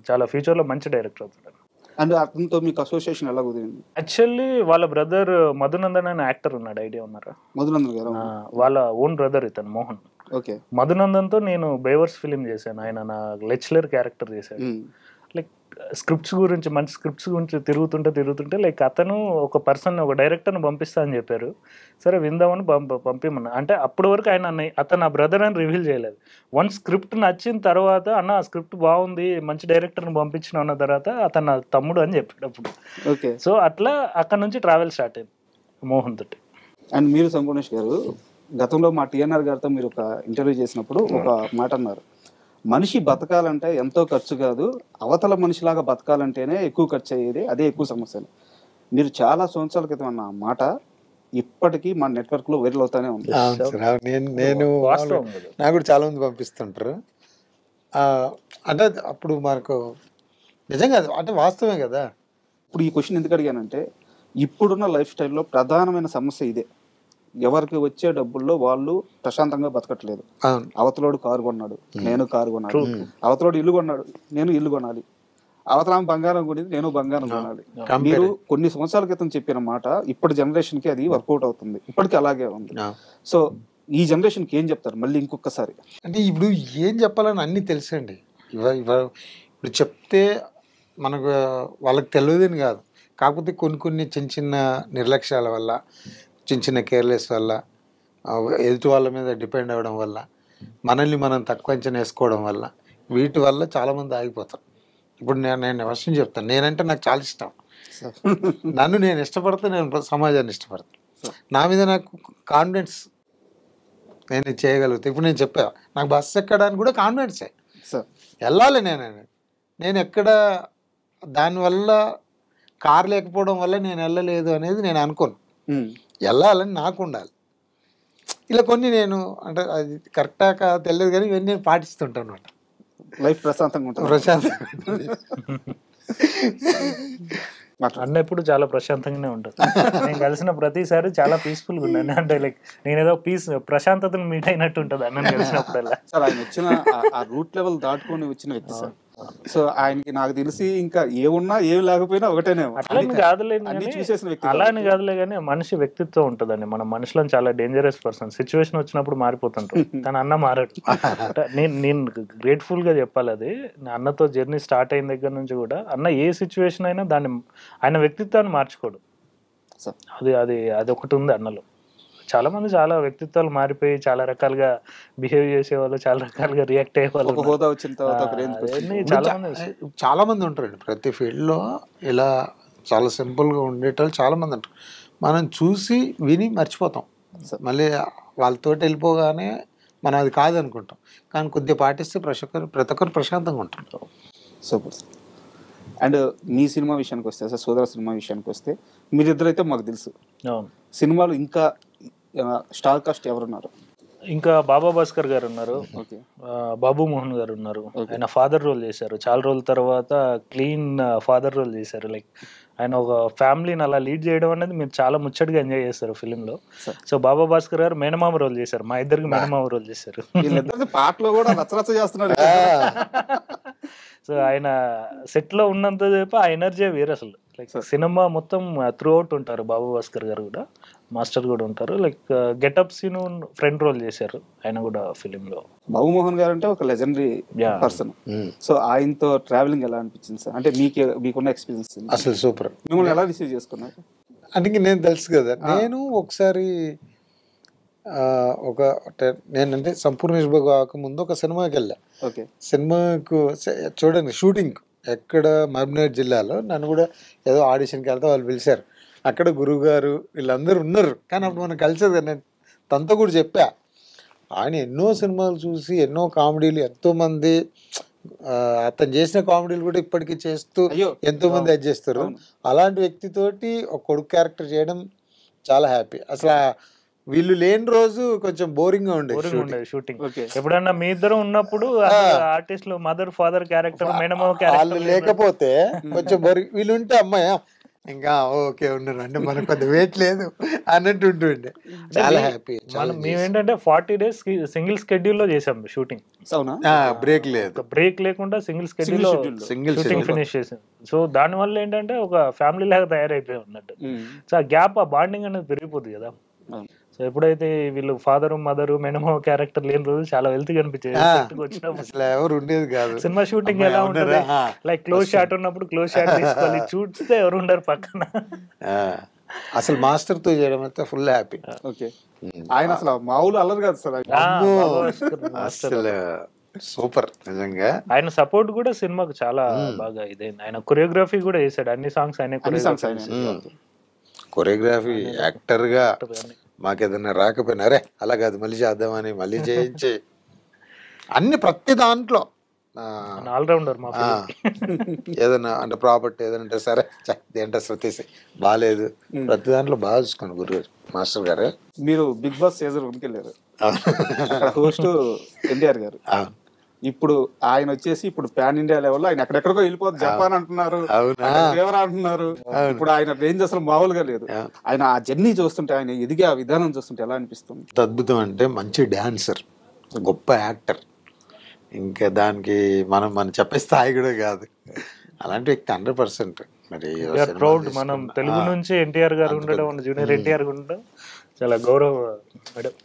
చాలా ఫ్యూచర్లో మంచి డైరెక్టర్ అవుతాడు. అండ్ అతనితో మీకు అసోసియేషన్ ఎలా కుదిరింది? యాక్చువల్లీ వాళ్ళ బ్రదర్ మధునందన్ అనే యాక్టర్ ఉన్నాడు, ఐడియా ఉన్నారా? మధునందన్ గారు వాళ్ళ ఓన్ బ్రదర్ ఇతను మోహన్. ఓకే. మధునందన్తో నేను బేవర్స్ ఫిలిం చేశాను, ఆయన నా లెక్చరర్ క్యారెక్టర్ చేశాడు. లైక్ స్క్రిప్ట్స్ గురించి మంచి స్క్రిప్ట్స్ గురించి తిరుగుతుంటే లైక్ అతను ఒక పర్సన్ ఒక డైరెక్టర్ని పంపిస్తా అని చెప్పారు. సరే విందామని పంపిమన్నా. అంటే అప్పటి వరకు అతను నా బ్రదర్ అని రివీల్ చేయలేదు. వన్ స్క్రిప్ట్ నచ్చిన తర్వాత అన్న ఆ స్క్రిప్ట్ బాగుంది మంచి డైరెక్టర్ని పంపించిన అన్న తర్వాత అతను నా తమ్ముడు అని చెప్పాడు అప్పుడు. ఓకే. సో అట్లా అక్కడ నుంచి ట్రావెల్ స్టార్ట్ అయింది మోహన్ తోటి. అండ్ మీరు సంపూర్ణేష్ గారు గతంలో మా టిఎన్ఆర్ గారితో మీరు ఒక ఇంటర్వ్యూ చేసినప్పుడు ఒక మాట అన్నారు, మనిషి బతకాలంటే ఎంతో ఖర్చు కాదు, అవతల మనిషిలాగా బతకాలంటేనే ఎక్కువ ఖర్చు అయ్యేది, అదే ఎక్కువ సమస్యలు. మీరు చాలా సంవత్సరాల క్రితం అన్న మాట ఇప్పటికీ మా నెట్వర్క్ లో వైరల్ అవుతానే ఉంది. నేను నాకు కూడా చాలా మంది పంపిస్తుంటారు. అంటే అప్పుడు మనకు నిజంగా అంటే వాస్తవమే కదా. ఇప్పుడు ఈ క్వశ్చన్ ఎందుకు అడిగానంటే ఇప్పుడున్న లైఫ్ స్టైల్లో ప్రధానమైన సమస్య ఇదే. ఎవరికి వచ్చే డబ్బుల్లో వాళ్ళు ప్రశాంతంగా బతకట్లేదు. అవతలోడు కారు కొన్నాడు, నేను కారు కొనాలి. అవతలోడు ఇల్లు కొన్నాడు, నేను ఇల్లు కొనాలి. అవతల బంగారం కొనిది, నేను బంగారం కొనాలి. మీరు కొన్ని సంవత్సరాల క్రితం చెప్పిన మాట ఇప్పటి జనరేషన్ కి అది వర్కౌట్ అవుతుంది, ఇప్పటికీ అలాగే ఉంది. సో ఈ జనరేషన్ కి ఏం చెప్తారు మళ్ళీ ఇంకొకసారి? అంటే ఇప్పుడు ఏం చెప్పాలని అన్ని తెలుసండి. ఇప్పుడు చెప్తే మనకు వాళ్ళకి తెలియదని కాదు, కాకపోతే కొన్ని చిన్న చిన్న నిర్లక్ష్యాల వల్ల, చిన్న కేర్లెస్ వల్ల, ఎదుటి వాళ్ళ మీద డిపెండ్ అవ్వడం వల్ల, మనల్ని మనం తక్కువ అంచనా వేసుకోవడం వల్ల, వీటి వల్ల చాలామంది ఆగిపోతారు. ఇప్పుడు నేను విషయం చెప్తాను, నేనంటే నాకు చాలా ఇష్టం. నన్ను నేను ఇష్టపడితే నేను సమాజాన్ని ఇష్టపడతాను. నా మీద నాకు కాన్ఫిడెన్స్, నేను చేయగలుగుతాను. ఇప్పుడు నేను చెప్పా నాకు బస్సు ఎక్కడానికి కూడా కాన్ఫిడెన్సే, వెళ్ళాలి. నేను ఎక్కడ దానివల్ల కారు లేకపోవడం వల్ల నేను వెళ్ళలేదు అనేది నేను అనుకోను. వెళ్ళాలని నాకు ఉండాలి. ఇలా కొన్ని నేను అంటే అది కరెక్టా కాదు తెలియదు కానీ ఇవన్నీ నేను పాటిస్తుంటాను అనమాట. లైఫ్ ప్రశాంతంగా ఉంటుంది. అన్న ఎప్పుడు చాలా ప్రశాంతంగానే ఉంటుంది. నేను కలిసిన ప్రతిసారి చాలా పీస్ఫుల్గా ఉన్నాను. అంటే లైక్ నేను ఏదో ప్రశాంతతను మీట్ అయినట్టు ఉంటుంది అన్న కలిసినప్పుడల్లా. సార్ ఆయన వచ్చిన ఆ రూట్ లెవెల్ దాటుకొని వచ్చిన వ్యక్తి సార్. సో ఆయనకి నాకు తెలిసి ఇంకా ఏమున్నా ఏమి లేకపోయినా ఒకటేనే. అట్లని కాదులే, అలా అని కాదులే కానీ మనిషి వ్యక్తిత్వం ఉంటుందండి. మన మనుషులను చాలా డేంజరస్ పర్సన్. సిచ్యువేషన్ వచ్చినప్పుడు మారిపోతుంటారు, కానీ అన్న మారాడు. నేను గ్రేట్ఫుల్ గా చెప్పాలి. అది అన్నతో జర్నీ స్టార్ట్ అయిన దగ్గర నుంచి కూడా అన్న ఏ సిచ్యువేషన్ అయినా దాన్ని ఆయన వ్యక్తిత్వాన్ని మార్చుకోడు. అది ఒకటి ఉంది అన్నలో. చాలా మంది చాలా వ్యక్తిత్వాలు మారిపోయి చాలా రకాలుగా బిహేవ్ చేసేవాళ్ళు, చాలా రకాలుగా రియాక్ట్ అయ్యేవాళ్ళు చాలా మంది ఉంటారండి. ప్రతి ఫీల్డ్ లో ఇలా చాలా సింపుల్ గా ఉండేటోళ్ళు చాలా మంది ఉంటారు. మనం చూసి విని మర్చిపోతాం, మళ్ళీ వాళ్ళతో వెళ్ళిపోగానే మనం అది కాదనుకుంటాం. కానీ కొద్దిగా పాటిస్తే ప్రతి ఒక్కరు ప్రశాంతంగా ఉంటారు. సూపర్. అండ్ మీ సినిమా విషయానికి వస్తే సార్, సోదర సినిమా విషయానికి వస్తే మీరిద్దరైతే మాకు తెలుసు. సినిమాలు ఇంకా స్టార్ కాస్ట్ ఎవరున్నారు? ఇంకా బాబా భాస్కర్ గారు ఉన్నారు, బాబు మోహన్ గారు ఉన్నారు. ఆయన ఫాదర్ రోల్ చేశారు. చాలా రోజుల తర్వాత క్లీన్ ఫాదర్ రోల్ చేశారు. లైక్ ఆయన ఒక ఫ్యామిలీని అలా లీడ్ చేయడం అనేది మీరు చాలా ముచ్చటగా ఎంజాయ్ చేస్తారు ఫిలిం లో. సో బాబా భాస్కర్ గారు మేనమామ రోల్ చేశారు, మా ఇద్దరికి మేనమామ రోల్ చేశారు. పాటలో కూడా రచరచ చేస్తున్నారు. సో ఆయన సెట్ లో ఉన్నంత సేపు ఆ ఎనర్జీ వేరు అసలు. లైక్ సినిమా మొత్తం త్రూ అవుట్ ఉంటారు. బాబు భాస్కర్ గారు కూడా మాస్టర్ కూడా ఉంటారు. Like getup scene front role చేశారు ఆయన కూడా ఫిలిం లో. బాబు మోహన్ గారు అంటే ఒక లెజెండరీ పర్సన్. సో ఆయనతో ట్రావెలింగ్ ఎలా అనిపించింది సార్? అంటే మీకున్న ఎక్స్పీరియన్స్ అసలు సూపర్. మిమ్మల్ని ఎలా రిసీవ్ చేసుకున్నారు? అంటే నేను తెలుసు కదా, నేను ఒకసారి నేనంటే సంపూర్ణేష్ బాబు కాకముందు ఒక సినిమాకి వెళ్ళా. సినిమాకు చూడండి షూటింగ్ ఎక్కడ మహబూబ్నగర్ జిల్లాలో, నన్ను కూడా ఏదో ఆడిషన్కి వెళ్తే వాళ్ళు పిలిచారు. అక్కడ గురువు గారు వీళ్ళందరూ ఉన్నారు. కానీ అప్పుడు మనం కలిసేది నేను తనతో కూడా చెప్పా, ఆయన ఎన్నో సినిమాలు చూసి ఎన్నో కామెడీలు, ఎంతోమంది అతను చేసిన కామెడీలు కూడా ఇప్పటికీ చేస్తూ ఎంతోమంది అది చేస్తారు. అలాంటి వ్యక్తితోటి ఒక కొడుకు క్యారెక్టర్ చేయడం చాలా హ్యాపీ. అసలు వీళ్ళు లేని రోజు కొంచెం బోరింగ్ గా ఉండేది షూటింగ్. ఎప్పుడన్నా మీ ఇద్దరు ఉన్నప్పుడు ఆర్టిస్టులు మదర్ ఫాదర్ క్యారెక్టర్, మేనమామ క్యారెక్టర్ లేకపోతే కొంచెం బోరింగ్. వీళ్ళు ఉంటే అమ్మాయి ఇంకా ఓకే ఉన్నారు అంటే మనకు పెద్ద వెయిట్ లేదు అన్నట్టు ఉంటుండే. చాలా హ్యాపీ. మేమేంటంటే 40 days సింగిల్ స్కెడ్యూల్ లో చేసాం షూటింగ్. బ్రేక్ లేదు, బ్రేక్ లేకుండా సింగిల్ స్కెడ్యూల్ లో షూటింగ్ ఫినిష్ చేసాం. సో దాని వల్ల ఏంటంటే ఒక ఫ్యామిలీ లాగా తయారైపోయి ఉన్నట్టు. సో ఆ గ్యాప్, ఆ బాండింగ్ అనేది పెరిగిపోతుంది కదా. సో ఎప్పుడైతే వీళ్ళు ఫాదర్ మదర్ మెనమో క్యారెక్టర్ లేని రోజు చాలా వెల్త్ కనిపించేది వచ్చినప్పుడు. అసలు ఎవరు ఉండేది కాదు. సినిమా షూటింగ్ ఎలా ఉంటుంది, లైక్ క్లోజ్ షాట్ ఉన్నప్పుడు క్లోజ్ షాట్ తీసుకోవాలి, చూస్తే ఎవరు ఉండరు పక్కన. అసలు మాస్టర్ తో చేయడం అయితే ఫుల్ హ్యాపీ. ఓకే, ఆయన అసలు మామూలు అల్లరు కాదు సార్. అసలు సూపర్ నిజంగా. ఆయన సపోర్ట్ కూడా సినిమాకు చాలా బాగా ఇదైంది. ఆయన కొరియోగ్రఫీ కూడా చేశాడు, అన్ని సాంగ్స్ ఆయన కొరియోగ్రఫీ. యాక్టర్ గా మాకేదన్నా రాకపోయినా అరే అలా కాదు మళ్ళీ చేద్దామని మళ్ళీ చేయించి అన్ని ప్రతి దాంట్లో ఆల్రౌండర్. ఏదైనా అంటే ప్రాపర్టీ ఏదంటే సరే ఏంటో తీసి బాగాలేదు, ప్రతి దాంట్లో బాగా చూసుకోండి గురు మాస్టర్ గారు. మీరు బిగ్ బాస్ సీజన్ 1కి వెళ్ళారు, హోస్ట్ ఎన్టీఆర్ గారు. ఇప్పుడు ఆయన వచ్చేసి ఇప్పుడు పాన్ ఇండియా లెవెల్ ఆయన ఎక్కడెక్కడికో వెళ్ళిపోతుంది, జపాన్ అంటున్నారు, ఫేవర్ అంటున్నారు. ఇప్పుడు ఆయన రేంజ్ అసలు మామూలుగా లేదు. ఆయన ఆ జర్నీ చూస్తుంటే, ఆయన ఎదిగే ఆ విధానం చూస్తుంటే ఎలా అనిపిస్తుంది? అద్భుతం. అంటే మంచి డాన్సర్, గొప్ప యాక్టర్, ఇంకా దానికి మనం చెప్పే స్థాయి కూడా కాదు. అలాంటి వ్యక్తి 100%. మరి ప్రౌడ్, మనం తెలుగు నుంచి ఎన్టీఆర్ గారు ఉండడం, జూనియర్ ఎన్టీఆర్ ఉండడం చాలా గౌరవ,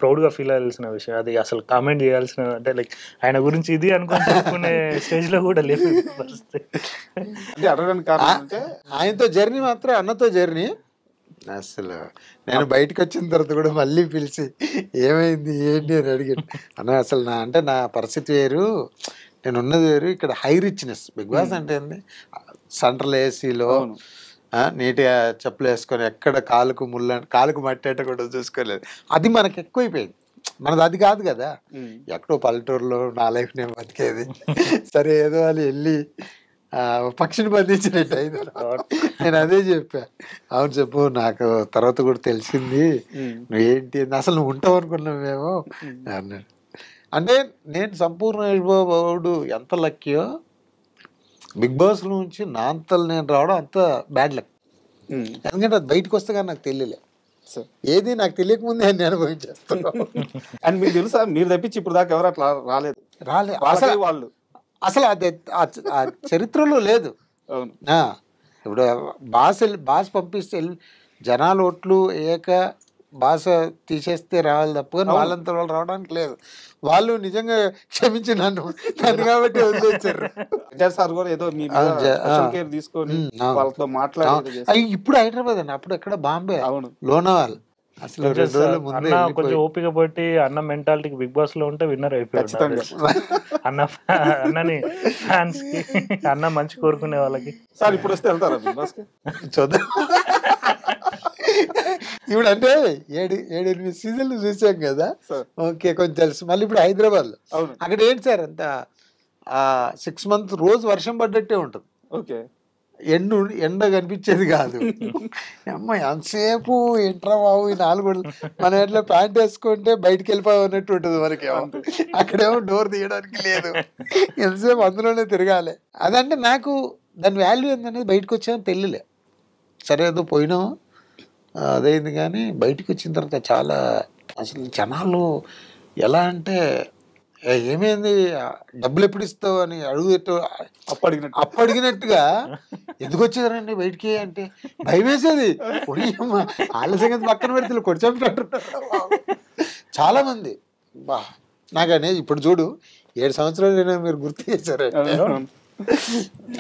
ప్రౌడ్ గా ఫీల్ అవ్వాల్సిన విషయం. అది అసలు కామెంట్ చేయాల్సిన, అంటే లైక్ ఆయన గురించి ఇది అనుకునే స్టేజ్ లో కూడా లేదు పరిస్థితి. ఆయనతో జర్నీ మాత్రం అన్నతో జర్నీ. అసలు నేను బయటకు వచ్చిన తర్వాత కూడా మళ్ళీ పిలిచి ఏమైంది ఏంటి అని అడిగాను. అన్న అసలు నా పరిస్థితి వేరు, నేను ఉన్నది వేరు. ఇక్కడ హై రిచ్నెస్. బిగ్ బాస్ అంటే ఏంది, సెంట్రల్ ఏసీలో నీట్గా చెప్పులు వేసుకొని ఎక్కడ కాలుకు మట్టేట కూడా చూసుకోలేదు. అది మనకు ఎక్కువైపోయింది. మనది అది కాదు కదా. ఎక్కడో పల్లెటూరులో నా లైఫ్ నేను బతికేది. సరే ఏదో వాళ్ళు వెళ్ళి పక్షిని బంధించినట్టు అయింది. నేను అదే చెప్పా. అవును చెప్పు, నాకు తర్వాత కూడా తెలిసింది నువ్వేంటి అసలు నువ్వు ఉంటావు అనుకున్నావేమో అన్నాడు. అంటే నేను సంపూర్ణ వైభవుడు ఎంత లక్కీయో, బిగ్ బాస్ నుంచి నా అంతలు నేను రావడం అంత బ్యాడ్ లక్. ఎందుకంటే అది బయటకు వస్తే కానీ నాకు తెలియలే, ఏది నాకు తెలియకముందే అన్ని అనుభవించేస్తాను. అండ్ మీకు తెలుసా, మీరు తప్పించి ఇప్పుడు దాకా ఎవరు అట్లా రాలేదు. వాళ్ళు అసలు అది ఆ చరిత్రలో లేదు. ఇప్పుడు బాస్ పంపిస్తే జనాలు ఓట్లు బాస తీసేస్తే రావాలి తప్ప వాళ్ళంతా వాళ్ళు రావడానికి లేదు. వాళ్ళు నిజంగా క్షమించి నన్ను కాబట్టి వదిలేశారు. ఇప్పుడు హైదరాబాద్ అండి, అప్పుడు ఎక్కడ బాంబే, లోనావాల్. అసలు అన్న కొంచెం ఓపిక పట్టి అన్న మెంటాలిటీకి బిగ్ బాస్ లో ఉంటే విన్నర్ అయిపోయాడు. అన్నని ఫ్యాన్స్ కి, అన్న మంచి కోరుకునే వాళ్ళకి. సార్ ఇప్పుడు వస్తే వెళ్తారా బిగ్ బాస్ కి? చూద్దాం. ఇప్పుడు అంటే 7-8 సీజన్లు చూసాం కదా, ఓకే కొంచెం తెలుసు. మళ్ళీ ఇప్పుడు హైదరాబాద్ లో అక్కడ ఏంటి సార్ అంత 6 months రోజు వర్షం పడ్డట్టే ఉంటుంది. ఓకే, ఎండ కనిపించేది కాదు. అమ్మ ఎంతసేపు ఏంట్రా బాబు ఈ 4 గంటలు, మనం ఎట్లా ప్యాంట్ వేసుకుంటే బయటకు వెళ్ళిపోయినట్టు ఉంటుంది మనకేమో. అక్కడేమో డోర్ తీయడానికి లేదు, ఎంతసేపు అందులోనే తిరగాలి. అదంటే నాకు దాని వాల్యూ ఏందనేది బయటకు వచ్చాను తెలియలే. సరే ఏదో పోయినాం అదైంది, కానీ బయటకు వచ్చిన తర్వాత చాలా అసలు జనాలు ఎలా అంటే ఏమైంది డబ్బులు ఎప్పుడు ఇస్తావు అని అప్పడిగినట్టుగా ఎందుకు వచ్చేదారండి బయటికి అంటే భయం వేసేది. వాళ్ళ సంగతి పక్కన పెడితే కొడిచంటారు చాలా మంది. బా నాకు అనేది ఇప్పుడు చూడు 7 సంవత్సరాలు మీరు గుర్తు చేశారు.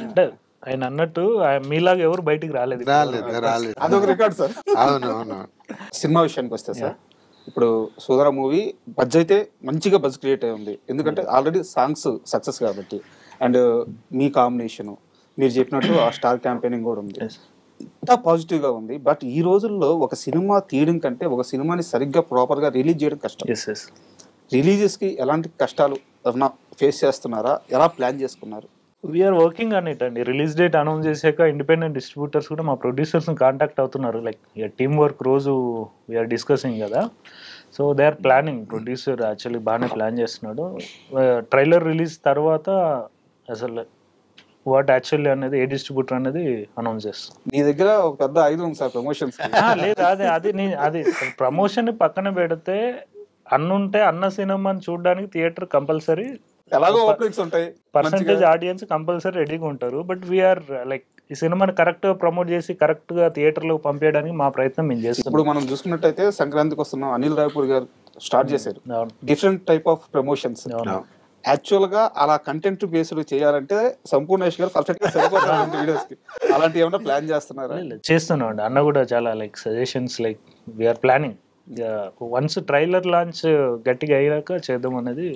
అంటే ఆయన అన్నట్టు మీలాగా ఎవరు బయటికి రాలేదు. అదొక రికార్డ్ సార్. అవునవును. సినిమా విషయానికి వస్తే సార్, ఇప్పుడు సోదర మూవీ బజ్ అయితే మంచిగా బజ్ క్రియేట్ అయి ఉంది, ఎందుకంటే ఆల్రెడీ సాంగ్స్ సక్సెస్ కాబట్టి. అండ్ మీ కాంబినేషన్ మీరు చెప్పినట్టు ఆ స్టార్ క్యాంపెయినింగ్ కూడా ఉంది, అంతా పాజిటివ్ గా ఉంది. బట్ ఈ రోజుల్లో ఒక సినిమా తీయడం కంటే ఒక సినిమాని సరిగ్గా ప్రాపర్ గా రిలీజ్ చేయడం కష్టం. రిలీజెస్ కి ఎలాంటి కష్టాలు ఏమన్నా ఫేస్ చేస్తున్నారా, ఎలా ప్లాన్ చేసుకున్నారు? వీఆర్ వర్కింగ్ ఆన్ ఇట్ అండి. రిలీజ్ డేట్ అనౌన్స్ చేశాక ఇండిపెండెంట్ డిస్ట్రిబ్యూటర్స్ కూడా మా ప్రొడ్యూసర్స్ని కాంటాక్ట్ అవుతున్నారు. లైక్ టీమ్ వర్క్ రోజు వీఆర్ డిస్కసింగ్ కదా. So they are planning. Producer actually బాగానే ప్లాన్ చేస్తున్నాడు. ట్రైలర్ రిలీజ్ తర్వాత అసలు వాట్ యాక్చువల్లీ అనేది ఏ డిస్ట్రిబ్యూటర్ అనేది అనౌన్స్ చేస్తాం. మీ దగ్గర ఒక పెద్ద ఐదు ఉంది సార్ ప్రమోషన్స్. లేదు, అది ప్రమోషన్ పక్కన పెడితే అన్నుంటే అన్న సినిమాని చూడడానికి థియేటర్ కంపల్సరీ, ఎలాగో ఓపెనింగ్స్ ఉంటాయి, పర్సంటేజ్ ఆడియన్స్ కంపల్సరీ రెడీగా ఉంటారు. బట్ వీఆర్ లైక్ ఈ సినిమాని కరెక్ట్ గా ప్రమోట్ చేసి కరెక్ట్ గా థియేటర్లో పంపించడానికి మా ప్రయత్నం మేము చేస్తాం. ఇప్పుడు మనం చూసుకున్నట్టయితే సంక్రాంతికి వస్తున్నాం, అనిల్ రావిపూడి గారు స్టార్ట్ చేశారు different type of promotions. Actual గా అలా కంటెంట్ బేస్డ్ చేయాలంటే సంపూర్ణేష్ గారు పర్ఫెక్ట్ గా సరిపోతారు వీడియోస్ కి. అలాంటి ఏమైనా ప్లాన్ చేస్తున్నారా? చేస్తున్నాం అండి. అన్న కూడా చాలా like suggestions like we are planning. Once trailer launch గట్టిగా అయ్యాక చేద్దాం అనేది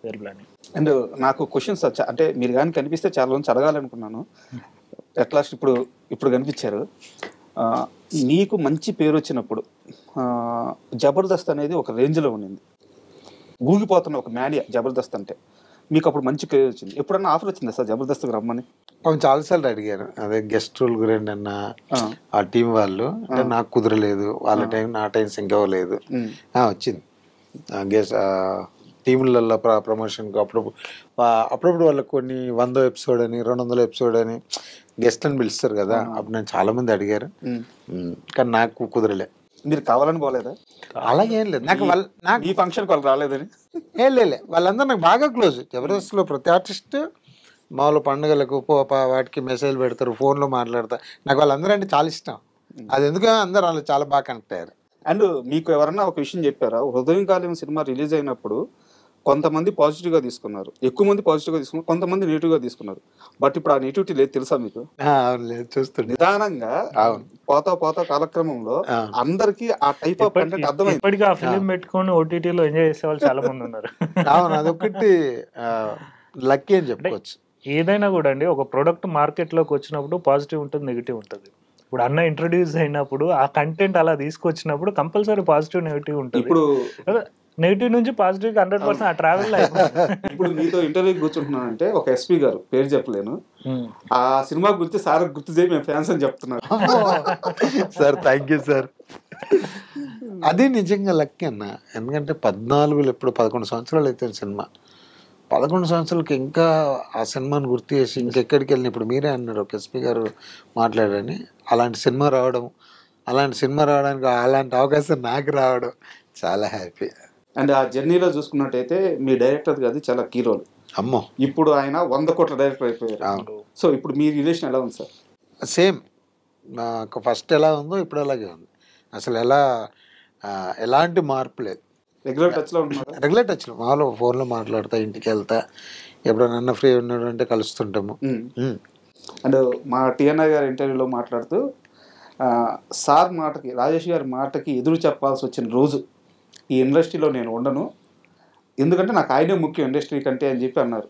వీఆర్ ప్లానింగ్. అండ్ నాకు క్వశ్చన్స్ అంటే మీరు కానీ కనిపిస్తే చాలా మంది అడగాలనుకున్నాను. అట్లాస్ట్ ఇప్పుడు కనిపించారు. మీకు మంచి పేరు వచ్చినప్పుడు జబర్దస్త్ అనేది ఒక రేంజ్లో ఉండింది, ఊగిపోతున్న ఒక మేనియా జబర్దస్త్ అంటే. మీకు అప్పుడు మంచి పేరు వచ్చింది. ఎప్పుడన్నా ఆఫర్ వచ్చిందా సార్ జబర్దస్త్కి రమ్మని? చాలాసార్లు అడిగారు, అదే గెస్ట్ రోల్ గురించి అన్న ఆ టీం వాళ్ళు. అంటే నాకు కుదరలేదు, వాళ్ళ టైం నా టైం సింక్ అవ్వలేదు. వచ్చింది గెస్ట్ టీంలలో ప్రమోషన్కి అప్పుడప్పుడు వాళ్ళకి కొన్ని 100 ఎపిసోడ్ అని 200 ఎపిసోడ్ అని గెస్ట్ అని పిలుస్తారు కదా. అప్పుడు నేను చాలా మంది అడిగారు, కానీ నాకు కుదరలే. మీరు కావాలని పోలేదా? అలాగేం లేదు, నాకు ఈ ఫంక్షన్కి వాళ్ళు రాలేదని ఏం లేదు. వాళ్ళందరూ నాకు బాగా క్లోజ్. జబర్దస్త్లో ప్రతి ఆర్టిస్ట్ మామూలు పండుగలకు వాటికి మెసేజ్ పెడతారు, ఫోన్లో మాట్లాడతారు. నాకు వాళ్ళందరూ అంటే చాలా ఇష్టం. అది ఎందుకు అందరూ వాళ్ళు చాలా బాగా కనెక్ట్ అయ్యారు. అండ్ మీకు ఎవరన్నా ఒక విషయం చెప్పారా? హృదయం కాలేయం సినిమా రిలీజ్ అయినప్పుడు కొంతమంది పాజిటివ్గా తీసుకున్నారు, ఎక్కువ మంది పాజిటివ్గా తీసుకున్నారు, కొంతమంది నెగిటివ్గా తీసుకున్నారు. బట్ ఇప్పుడు ఆ నెగిటివిటీ లేదు, తెలుసా మీకు? లేదు, చూస్తుంది నిదానంగా పోతా కాలక్రమంలో అందరికి ఆ టైప్ ఆఫ్ కంటెంట్ అర్థమైంది. ఇప్పటికీ ఆ ఫిలిం పెట్టుకొని ఓటీటీలో ఎంజాయ్ చేసే వాళ్ళు చాలా మంది ఉన్నారు. అవును, అదొకటి లక్కీ అని చెప్పుకోవచ్చు. ఏదైనా కూడా అండి, ఒక ప్రోడక్ట్ మార్కెట్లోకి వచ్చినప్పుడు పాజిటివ్ ఉంటుంది, నెగిటివ్ ఉంటుంది. ఇప్పుడు అన్న ఇంట్రొడ్యూస్ అయినప్పుడు ఆ కంటెంట్ అలా తీసుకొచ్చినప్పుడు కంపల్సరీ పాజిటివ్ నెగిటివ్ ఉంటుంది. ఇప్పుడు నెగిటివ్ నుంచి పాజిటివ్ 100% ఆ ట్రావెల్. ఇప్పుడు మీతో ఇంటర్వ్యూ కూర్చుంటున్నానంటే ఒక ఎస్పీ గారు, పేరు చెప్పలేను, ఆ సినిమా గుర్తు సార్ గుర్తు చేయి మేము ఫ్యాన్స్ అని చెప్తున్నారు. Sir thank you sir. అది నిజంగా లక్కీ అన్న. ఎందుకంటే 14 ఎప్పుడు 11 సంవత్సరాలు అయితే సినిమా, 11 సంవత్సరాలకి ఇంకా ఆ సినిమాని గుర్తు చేసి ఇంకెక్కడికి వెళ్ళిన. ఇప్పుడు మీరే అన్నారు ఒక ఎస్పీ గారు మాట్లాడని, అలాంటి సినిమా రావడానికి అలాంటి అవకాశం నాకు రావడం చాలా హ్యాపీ. అండ్ ఆ జర్నీలో చూసుకున్నట్టయితే మీ డైరెక్టర్ కాదు చాలా కీ రోల్. అమ్మో, ఇప్పుడు ఆయన 100 కోట్ల డైరెక్టర్ అయిపోయారు. సో ఇప్పుడు మీ రిలేషన్ ఎలా ఉంది సార్? సేమ్, నాకు ఫస్ట్ ఎలా ఉందో ఇప్పుడు అలాగే ఉంది. అసలు ఎలాంటి మార్పు లేదు. రెగ్యులర్ టచ్లో ఉంటున్నారు? రెగ్యులర్ టచ్లో, మామూలు ఫోన్లో మాట్లాడతా, ఇంటికి వెళ్తా, ఎప్పుడైనా ఫ్రీ ఉన్నాడు అంటే కలుస్తుంటాము. అండ్ మా టీఎన్ఆర్ గారి ఇంటర్వ్యూలో మాట్లాడుతూ సార్ మాటకి, రాజేష్ గారి మాటకి ఎదురు చెప్పాల్సి వచ్చిన రోజు ఈ ఇండస్ట్రీలో నేను ఉండను, ఎందుకంటే నాకు ఆయనే ముఖ్యం ఇండస్ట్రీ కంటే అని చెప్పి అన్నారు.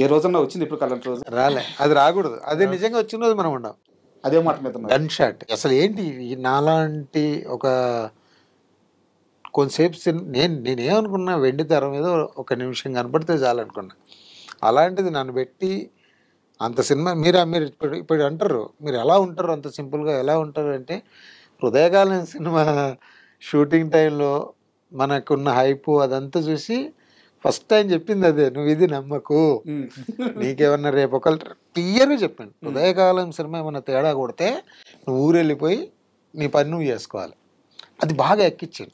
ఏ రోజన్నా వచ్చింది ఇప్పుడు అలాంటి రోజు? రాలే, అది రాకూడదు. అది నిజంగా వచ్చిన రోజు మనం ఉండం. అదే మాట మీద గన్ షాట్. అసలు ఏంటి నాలాంటి ఒక కొంతసేపు నేనేమనుకున్నా, వెండి తెర మీద ఒక నిమిషం కనపడితే చాలనుకున్నా. అలాంటిది నన్ను పెట్టి అంత సినిమా మీరు ఇప్పుడు అంటారు, మీరు ఎలా ఉంటారు అంత సింపుల్గా ఎలా ఉంటారు అంటే, హృదయకాలం సినిమా షూటింగ్ టైంలో మనకున్న హైపు అదంతా చూసి ఫస్ట్ టైం చెప్పింది అదే, నువ్వు ఇది నమ్మకు, నీకేమన్నా రేపు ఒకళ్ళు క్లియర్గా చెప్పాను, హృదయకాలం సినిమా ఏమన్నా తేడా కొడితే నువ్వు ఊరెళ్ళిపోయి నీ పని నువ్వు చేసుకోవాలి. అది బాగా ఎక్కించాను.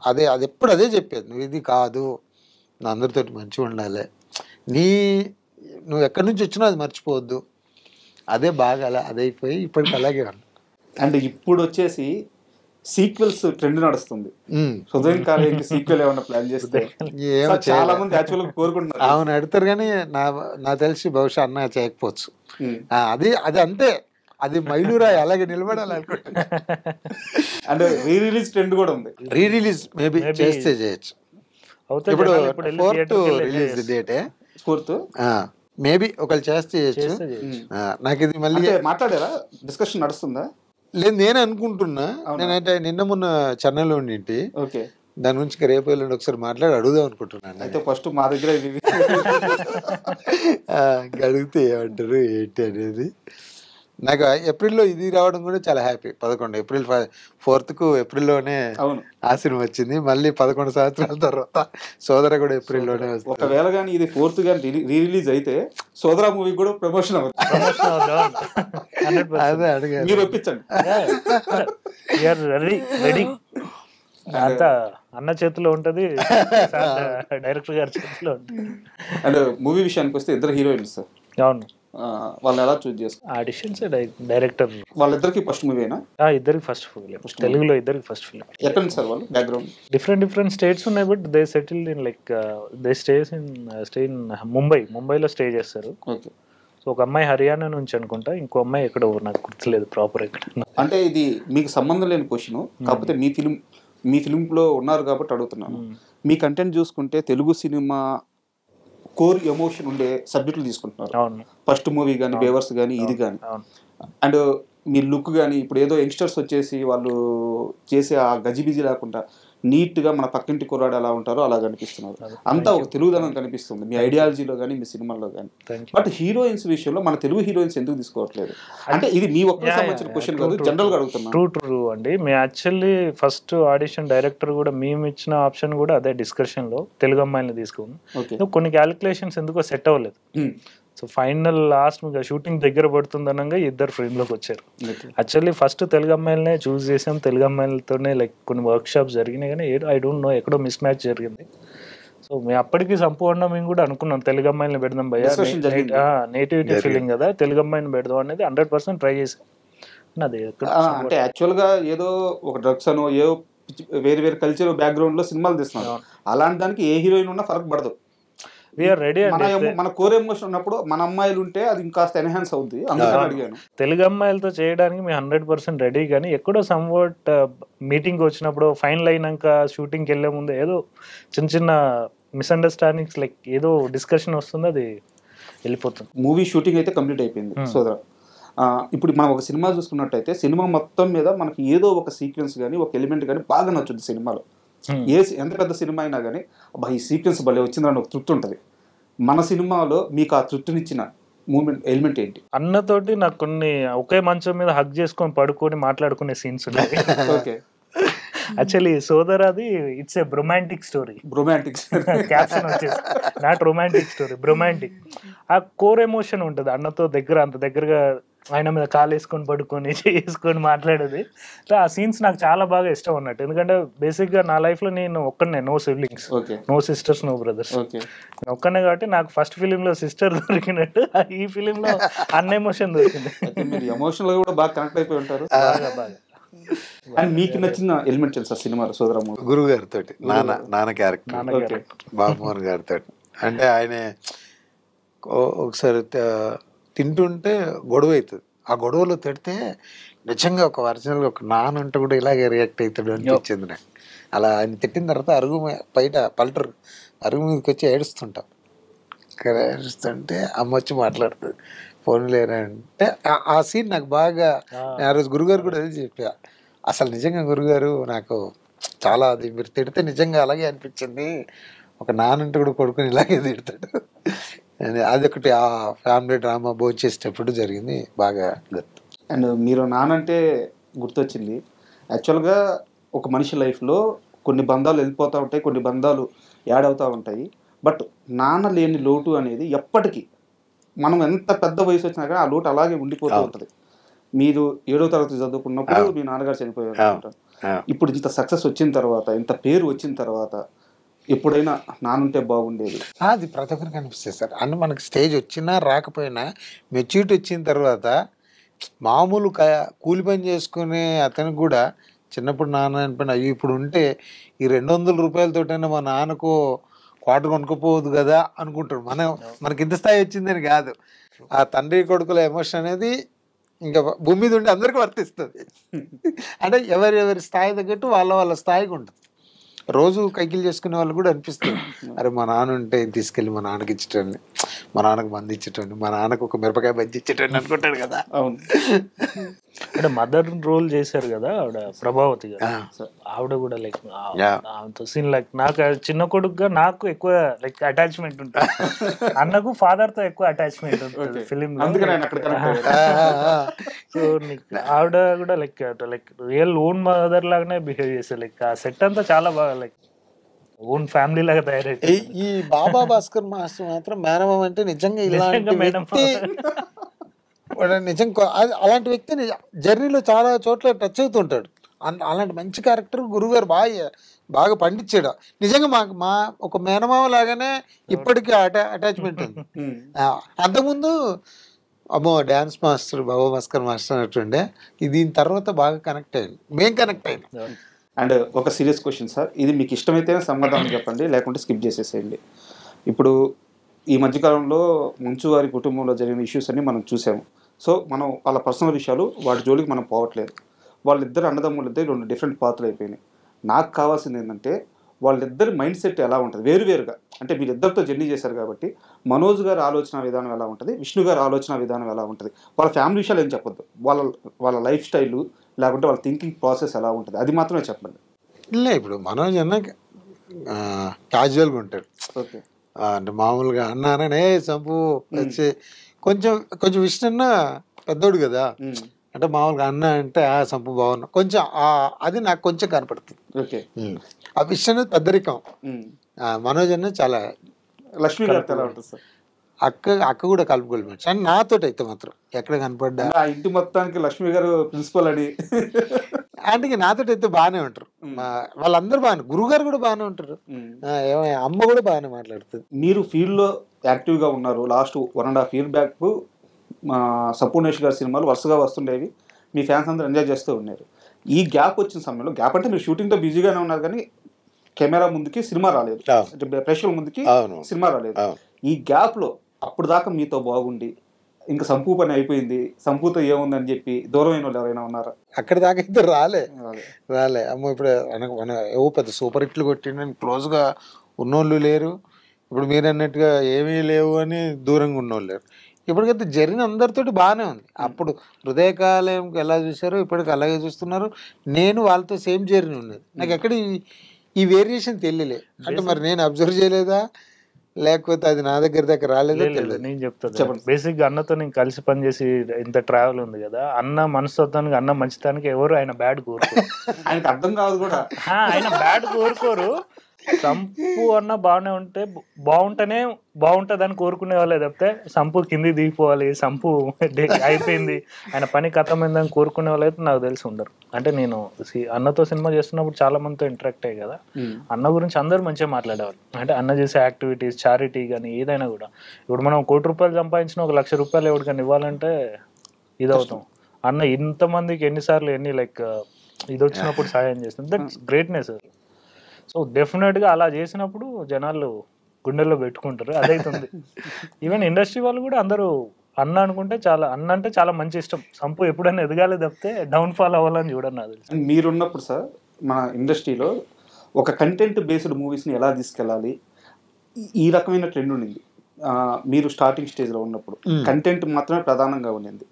అది ఎప్పుడు అదే చెప్పేది, నువ్వు ఇది కాదు, నువ్వు అందరితో మంచిగా ఉండాలి, నువ్వు ఎక్కడి నుంచి వచ్చినా అది మర్చిపోవద్దు. అదే బాగా అదైపోయి ఇప్పటికి అలాగే ఉంది. అండ్ ఇప్పుడు వచ్చేసి సీక్వెల్స్ ట్రెండ్ నడుస్తుంది. హృదయం కాలేయం సీక్వెల్ ఏమన్నా ప్లాన్ చేస్తే చాలా మంది యాక్చువల్గా కోరుకుంటున్నారు. అవును, అడుగుతారు, కానీ నా తెలిసి బహుశా అన్న చేయకపోవచ్చు. అది అంతే, అది మైలూరాయి అలాగే నిలబడాలి అనుకుంటున్నా. అండ్ రిలీజ్ ట్రెండ్ కూడా ఉంది. రిలీజ్ మేబీ చేస్తే చేయొచ్చు. ఇప్పుడు 4th రిలీజ్ డేటే, 4th మేబీ ఒకళ్ళు చేస్తే చేయొచ్చు. నాకు ఇది మళ్ళీ మాట్లాడారా, డిస్కషన్ నడుస్తుందా? లేదు, నేను అనుకుంటున్నా. నేనంటే నిన్న మొన్న చెన్నైలో ఉండింటి, దాని గురించి రేపు వెళ్ళండి ఒకసారి మాట్లాడి అడుగుదాం అనుకుంటున్నాను. అయితే ఫస్ట్ మా దగ్గర అడిగితే ఏమంటారు ఏంటి అనేది. నాకు ఏప్రిల్లో ఇది రావడం కూడా చాలా హ్యాపీ. 11 ఏప్రిల్ 4th ఏప్రిల్లోనే ఆ సినిమా వచ్చింది. మళ్ళీ 11 సంవత్సరాల తర్వాత సోదర కూడా ఏప్రిల్లోనే వస్తుంది. ఒకవేళ కానీ ఇది 4th కానీ రిలీజ్ అయితే సోదర మూవీ కూడా ప్రమోషన్ అదే అడిగారు, మీరు ఒప్పించండి. అంతా అన్న చేతిలో ఉంటది, డైరెక్టర్ గారి చేతిలో ఉంటుంది. అండ్ మూవీ విషయానికి వస్తే ఇద్దరు హీరోయిన్స్ సార్. అవును, వాళ్ళని ఎలా చూస్ చేసుకున్నారు? ఆడిషన్స్ డైరెక్టర్ వాళ్ళిద్దరికి ఫస్ట్ మూవీనా? ఇద్దరికి ఫస్ట్ ఫిలిం, తెలుగులో ఇద్దరికి ఫస్ట్ ఫిలిం. ఎక్కడ నుంచి సార్ వాళ్ళు బ్యాక్గ్రౌండ్? డిఫరెంట్ స్టేట్స్ ఉన్నాయి, but they settled in like they stay in ముంబైలో స్టే చేస్తారు. ఓకే. సో ఒక అమ్మాయి హర్యానా నుంచి అనుకుంటా, ఇంకో అమ్మాయి ఎక్కడో నాకు గుర్తులేదు ప్రాపర్ ఎక్కడ. అంటే ఇది మీకు సంబంధం లేని క్వశ్చన్, కాకపోతే మీ ఫిలింలో ఉన్నారు కాబట్టి అడుగుతున్నాను. మీ కంటెంట్ చూసుకుంటే తెలుగు సినిమా కోర్ ఎమోషన్ ఉండే సబ్జెక్టులు తీసుకుంటున్నారు. ఫస్ట్ మూవీ కానీ, బేవర్స్ కానీ, ఇది కానీ, అండ్ మీ లుక్ కానీ ఇప్పుడు ఏదో యంగ్స్టర్స్ వచ్చేసి వాళ్ళు చేసే ఆ గజిబిజి లేకుండా నీట్గా మన పక్కింటి కుర్రాడు ఎలా ఉంటారో అలా కనిపిస్తున్నారు. అంతా ఒక తెలుగుదనం కనిపిస్తుంది మీ ఐడియాలజీలో కానీ, మీ సినిమాల్లో కానీ. బట్ హీరోయిన్స్ విషయంలో మన తెలుగు హీరోయిన్స్ ఎందుకు తీసుకోవట్లేదు? అంటే ఇది మీ ఒక్కరికి సంబంధించిన క్వశ్చన్ కాదు, జనరల్ గా అడుగుతున్నాను. ట్రూ అండి. మేము యాక్చువల్లీ ఫస్ట్ ఆడిషన్ డైరెక్టర్ కూడా మేము ఇచ్చిన ఆప్షన్ కూడా అదే డిస్కషన్ లో తెలుగు అమ్మాయిని తీసుకున్నాం. కొన్ని క్యాలిక్యులేషన్స్ ఎందుకో సెట్ అవ్వలేదు. సో ఫైనల్ లాస్ట్ మీకు షూటింగ్ దగ్గర పడుతుంది అనగా ఇద్దరు ఫ్రేమ్లోకి వచ్చారు. యాక్చువల్లీ ఫస్ట్ తెలుగు అమ్మాయిలనే చూస్ చేసాం, తెలుగు అమ్మాయిలతోనే లైక్ కొన్ని వర్క్ షాప్స్ జరిగినాయి, కానీ ఐ డోంట్ నో ఎక్కడో మిస్ మ్యాచ్ జరిగింది. సో మేము అప్పటికి సంపూర్ణ మేము కూడా అనుకున్నాం తెలుగు అమ్మాయిని పెడదాం భయ్యా, నేటివిటీ ఫీలింగ్ కదా, తెలుగు అమ్మాయిని పెడదాం అనేది 100% ట్రై చేసాం. అది అంటే యాక్చువల్గా ఏదో ఒక డ్రగ్స్ అనో ఏదో వేరే కల్చర్ బ్యాక్గ్రౌండ్ లో సినిమాలు తీస్తున్నారు, అలాంటి దానికి ఏ హీరోయిన్ ఉన్నా ఫరక్ పడదు. మన కోర్ ఎమోషన్ ఉన్నప్పుడు మన అమ్మాయిలు ఉంటే అది ఇంకాస్త ఎన్హాన్స్ అవుతుంది. అందుకని అడిగాను. తెలుగు అమ్మాయిలతో చేయడానికి మేము 100% రెడీ, కానీ ఎక్కడో సమ్వాట్ మీటింగ్ వచ్చినప్పుడు ఫైనల్ అయినాక షూటింగ్కి వెళ్ళే ముందు ఏదో చిన్న మిస్అండర్స్టాండింగ్స్ లైక్ ఏదో డిస్కషన్ వస్తుంది, అది వెళ్ళిపోతుంది. మూవీ షూటింగ్ అయితే కంప్లీట్ అయిపోయింది సోదరా. ఇప్పుడు మనం ఒక సినిమా చూసుకున్నట్టయితే సినిమా మొత్తం మీద మనకి ఏదో ఒక సీక్వెన్స్ కానీ, ఒక ఎలిమెంట్ కానీ బాగా నచ్చుద్ది సినిమాలో. ఎంత పెద్ద సినిమా అయినా కానీ అబ్బా ఈ సీక్వెన్స్ భలే వచ్చిందని ఒక తృప్తి ఉంటుంది. మన సినిమాలో మీకు ఆ తృప్తినిచ్చిన మూమెంట్ ఎలిమెంట్ ఏంటి? అన్నతోటి నాకు కొన్ని ఒకే మంచం మీద హగ్ చేసుకొని పడుకొని మాట్లాడుకునే సీన్స్ ఉన్నాయి. ఓకే. యాక్చువల్లీ సోదరాది it's a romantic story. Caption వచ్చేసి నాట్ రొమాంటిక్ స్టోరీ, రొమాంటిక్. ఆ కోర్ ఎమోషన్ ఉంటుంది అన్నతో అంత దగ్గరగా ఆయన మీద కాలు వేసుకొని పడుకొని చేసుకొని మాట్లాడేది. ఆ సీన్స్ నాకు చాలా బాగా ఇష్టం అన్నట్టు. ఎందుకంటే బేసిక్గా నా లైఫ్లో నేను ఒక్కనే, no siblings, no sisters, no brothers, నేను ఒక్కనే. కాబట్టి నాకు ఫస్ట్ ఫిలింలో సిస్టర్ దొరికినట్టు ఈ ఫిలింలో అన్న ఎమోషన్ దొరికింది. ఎమోషనల్ గా కూడా బాగా కనెక్ట్ అయిపోయి ఉంటారు. బాగా. అండ్ మీకు నచ్చిన ఎలిమెంట్ తెలుసా సినిమాలో సోదరమ్మ? గురువు గారితో నాన్న క్యారెక్టర్, బాబుమోహన్ గారితో. అంటే ఆయన ఒకసారి తింటుంటే గొడవ అవుతుంది, ఆ గొడవలో తిడితే నిజంగా ఒక ఒరిజినల్గా ఒక నాన్న ఉంటే కూడా ఇలాగే రియాక్ట్ అవుతాడు అనిపించింది నాకు. అలా ఆయన తిట్టిన తర్వాత అరుగు బయట పల్టరు అరుగు మీదకి వచ్చి ఏడుస్తుంటాం. ఏడుస్తుంటే అమ్మ వచ్చి మాట్లాడుతుంది, ఫోన్ లేరంటే. ఆ సీన్ నాకు బాగా, ఆ రోజు గురుగారు కూడా అదే చెప్పా, అసలు నిజంగా గురుగారు నాకు చాలా అది మీరు తిడితే నిజంగా అలాగే అనిపించింది, ఒక నానంటే కూడా కొడుకుని ఇలాగే తిడతాడు. అదొకటి ఆ ఫ్యామిలీ డ్రామా భోజనం చేసేటప్పుడు జరిగింది, బాగా గుర్తు. అండ్ మీరు నానంటే గుర్తొచ్చింది. యాక్చువల్గా ఒక మనిషి లైఫ్లో కొన్ని బంధాలు వెళ్ళిపోతూ ఉంటాయి, కొన్ని బంధాలు యాడ్ అవుతూ ఉంటాయి. బట్ నాన్న లేని లోటు అనేది ఎప్పటికీ మనం ఎంత పెద్ద వయసు వచ్చినా కానీ ఆ లోటు అలాగే ఉండిపోతూ ఉంటుంది. మీరు 7వ తరగతి చదువుకున్నప్పుడు మీ నాన్నగారు చనిపోయారు. ఇప్పుడు ఇంత సక్సెస్ వచ్చిన తర్వాత, ఇంత పేరు వచ్చిన తర్వాత ఎప్పుడైనా నానుంటే బాగుండేది? అది ప్రతి ఒక్కరికి అనిపిస్తుంది సార్. అంటే మనకి స్టేజ్ వచ్చినా రాకపోయినా మెచ్యూరిటీ వచ్చిన తర్వాత మామూలు కూలి పని చేసుకునే అతనికి కూడా చిన్నప్పుడు నాన్న అనిపోయినా అయ్యో ఇప్పుడు ఉంటే ఈ 200 రూపాయలతోటైనా మా నాన్నకు క్వార్టర్ కొనుక్కోపోవద్దు కదా అనుకుంటాడు. మనకి ఇంత స్థాయి వచ్చిందని కాదు. ఆ తండ్రి కొడుకుల ఎమోషన్ అనేది ఇంకా భూమి మీద ఉండి అందరికీ వర్తిస్తుంది. అంటే ఎవరి స్థాయి తగ్గట్టు వాళ్ళ స్థాయికి ఉంటుంది. రోజు కైకిలు చేసుకునే వాళ్ళు కూడా అనిపిస్తుంది, అరే మా నాన్న ఉంటే తీసుకెళ్ళి మా నాన్నకి ఇచ్చేటండి, మా నాన్నకు మంది ఇచ్చేటండి, మా నాన్నకు ఒక మిరపకాయ బజ్జి ఇచ్చేటండి అనుకుంటాడు కదా. అవును. అంటే మదర్ రోల్ చేశారు కదా ఆవిడ, ప్రభావతి గారు. ఆవిడ కూడా లైక్ ఆమెతో సీన్ లైక్ నాకు చిన్న కొడుకుగా నాకు ఎక్కువ లైక్ అటాచ్మెంట్ ఉంటుంది, అన్నకు ఫాదర్ తో ఎక్కువ అటాచ్మెంట్ ఉంటుంది ఫిలిం లో. సో ఆవిడ కూడా లైక్ రియల్ ఓన్ మదర్ లాగానే బిహేవ్ చేశారు. లైక్ ఆ సెట్ అంతా చాలా బాగా లైక్ ఓన్ ఫ్యామిలీ లాగా తయారైతే. ఈ బాబా భాస్కర్ మాస్టర్ మాత్రం మేనమామ అంటే నిజంగా ఇలాంటి వ్యక్తి, నిజం అలాంటి వ్యక్తి జర్నీలో చాలా చోట్ల టచ్ అవుతుంటాడు. అలాంటి మంచి క్యారెక్టర్ గురుగారు బాగా పండించాడు. నిజంగా మా ఒక మేనమామ లాగానే ఇప్పటికీ అటాచ్మెంట్ ఉంది. అంతకుముందు అమ్మో డ్యాన్స్ మాస్టర్ బాబు భాస్కర్ మాస్టర్ అన్నట్టుండే. దీని తర్వాత బాగా కనెక్ట్ అయ్యింది, మేము కనెక్ట్ అయ్యింది. అండ్ ఒక సీరియస్ క్వశ్చన్ సార్, ఇది మీకు ఇష్టమైతేనే సమాధానం చెప్పండి, లేకుంటే స్కిప్ చేసేసేయండి. ఇప్పుడు ఈ మధ్యకాలంలో మంచు వారి కుటుంబంలో జరిగిన ఇష్యూస్ అన్ని మనం చూసాము. సో మనం వాళ్ళ పర్సనల్ విషయాలు వాటి జోలికి మనం పోవట్లేదు. వాళ్ళిద్దరు అన్నదమ్ములు ఇద్దరు 2 డిఫరెంట్ పాత్రలు అయిపోయినాయి. నాకు కావాల్సింది ఏంటంటే వాళ్ళిద్దరి మైండ్ సెట్ ఎలా ఉంటుంది వేరువేరుగా. అంటే మీరు ఇద్దరితో జర్నీ చేశారు కాబట్టి మనోజ్ గారి ఆలోచన విధానం ఎలా ఉంటుంది, విష్ణు గారి ఆలోచన విధానం ఎలా ఉంటుంది, వాళ్ళ ఫ్యామిలీ విషయాలు ఏం చెప్పొద్దు, వాళ్ళ లైఫ్ స్టైలు లేకుంటే వాళ్ళ థింకింగ్ ప్రాసెస్ ఎలా ఉంటుంది అది మాత్రమే చెప్పండి. இல்லை ఇప్పుడు మనోజ్ అన్న క్యాజువల్గా ఉంటాడు. ఓకే, అంటే మామూలుగా అన్నాననే చంపు వచ్చి కొంచెం కొంచెం విష్ణన్న పెద్దోడు కదా, అంటే మామూలుగా అన్న అంటే ఆ చంపు బాగున్నా కొంచెం అది నాకు కొంచెం కనపడుతుంది. ఓకే, ఆ విషయం పెద్దరికం. మనోజ్ అన్న చాలా లక్ష్మి గారితో ఎలా ఉంటుంది సార్? అక్క కూడా కలుపుకోవాలి మనిషి అని నాతో అయితే మాత్రం ఎక్కడ కనపడ్డా ఆ ఇంటి మొత్తానికి లక్ష్మి గారు ప్రిన్సిపల్ అని అంటే నాతో అయితే బాగానే ఉంటారు. వాళ్ళందరూ బాగానే, గురుగారు కూడా బాగానే ఉంటారు, అమ్మ కూడా బాగానే మాట్లాడుతుంది. మీరు ఫీల్డ్లో యాక్టివ్గా ఉన్నారు. లాస్ట్ 1.5 year బ్యాక్ మా సంపూర్ణేష్ గారి సినిమాలు వరుసగా వస్తుండేవి, మీ ఫ్యాన్స్ అందరూ ఎంజాయ్ చేస్తూ ఉన్నారు. ఈ గ్యాప్ వచ్చిన సమయంలో, గ్యాప్ అంటే మీరు షూటింగ్తో బిజీగానే ఉన్నారు కానీ కెమెరా ముందుకి సినిమా రాలేదు, ప్రేక్షకుల ముందుకి సినిమా రాలేదు. ఈ గ్యాప్లో అప్పుడు దాకా మీతో బాగుండి ఇంకా సంపూ పని అయిపోయింది, సంపూతో ఏముందని చెప్పి దూరమైన వాళ్ళు ఎవరైనా ఉన్నారా? అక్కడి దాకా అయితే రాలే అమ్మ. ఇప్పుడు మన ఏవో పెద్ద సూపర్ హిట్లు కొట్టిండని క్లోజ్గా ఉన్నోళ్ళు లేరు, ఇప్పుడు మీరు అన్నట్టుగా ఏమీ లేవు అని దూరంగా ఉన్నోళ్ళు లేరు. ఇప్పటికైతే జరిగిన అందరితోటి బాగానే ఉంది. అప్పుడు హృదయకాలయంకి ఎలా చూసారో ఇప్పటికి అలాగే చూస్తున్నారు. నేను వాళ్ళతో సేమ్ జర్నీ ఉన్నది, నాకు ఎక్కడ ఈ వేరియేషన్ తెలియలే. అంటే మరి నేను అబ్జర్వ్ చేయలేదా లేకపోతే అది నా దగ్గర రాలేదా తెలియదు. నేను చెప్తాను బేసిక్ గా అన్నతో నేను కలిసి పనిచేసి ఇంత ట్రావెల్ ఉంది కదా, అన్న మనస్తత్వానికి అన్న మంచితానికి ఎవరు ఆయన బ్యాడ్ కోరుకోరు. ఆయనకు అర్థం కాదు కూడా, ఆయన బ్యాడ్ కోరుకోరు. సంపు అన్న బాగానే ఉంటే బాగుంటేనే బాగుంటుంది అని కోరుకునే వాళ్ళే తప్పితే సంపు కింది దిగిపోవాలి, సంపు అయిపోయింది, ఆయన పని కథమైందని కోరుకునే వాళ్ళు అయితే నాకు తెలిసి ఉండరు. అంటే నేను అన్నతో సినిమా చేస్తున్నప్పుడు చాలా మందితో ఇంటరాక్ట్ అయ్యి కదా, అన్న గురించి అందరూ మంచిగా మాట్లాడేవాళ్ళు. అంటే అన్న చేసే యాక్టివిటీస్, చారిటీ కానీ ఏదైనా కూడా. ఇప్పుడు మనం 1 కోటి రూపాయలు సంపాదించిన 1 లక్ష రూపాయలు ఎవరికైనా ఇవ్వాలంటే ఇదవుతాం. అన్న ఇంతమందికి ఎన్నిసార్లు ఇది వచ్చినప్పుడు సాయం చేస్తుంది, దట్స్ గ్రేట్నెస్. సో డెఫినెట్గా అలా చేసినప్పుడు జనాలు గుండెల్లో పెట్టుకుంటారు, అదైతుంది. ఈవెన్ ఇండస్ట్రీ వాళ్ళు కూడా అందరూ అన్న అనుకుంటే అన్న అంటే చాలా మంచి ఇష్టం. సంపు ఎప్పుడైనా ఎదగాలి తప్పితే డౌన్ఫాల్ అవ్వాలని చూడని నాకు తెలుసు. మీరున్నప్పుడు సార్ మన ఇండస్ట్రీలో ఒక కంటెంట్ బేస్డ్ మూవీస్ని ఎలా తీసుకెళ్ళాలి, ఈ రకమైన ట్రెండ్ ఉండింది. మీరు స్టార్టింగ్ స్టేజ్లో ఉన్నప్పుడు కంటెంట్ మాత్రమే ప్రధానంగా ఉండింది.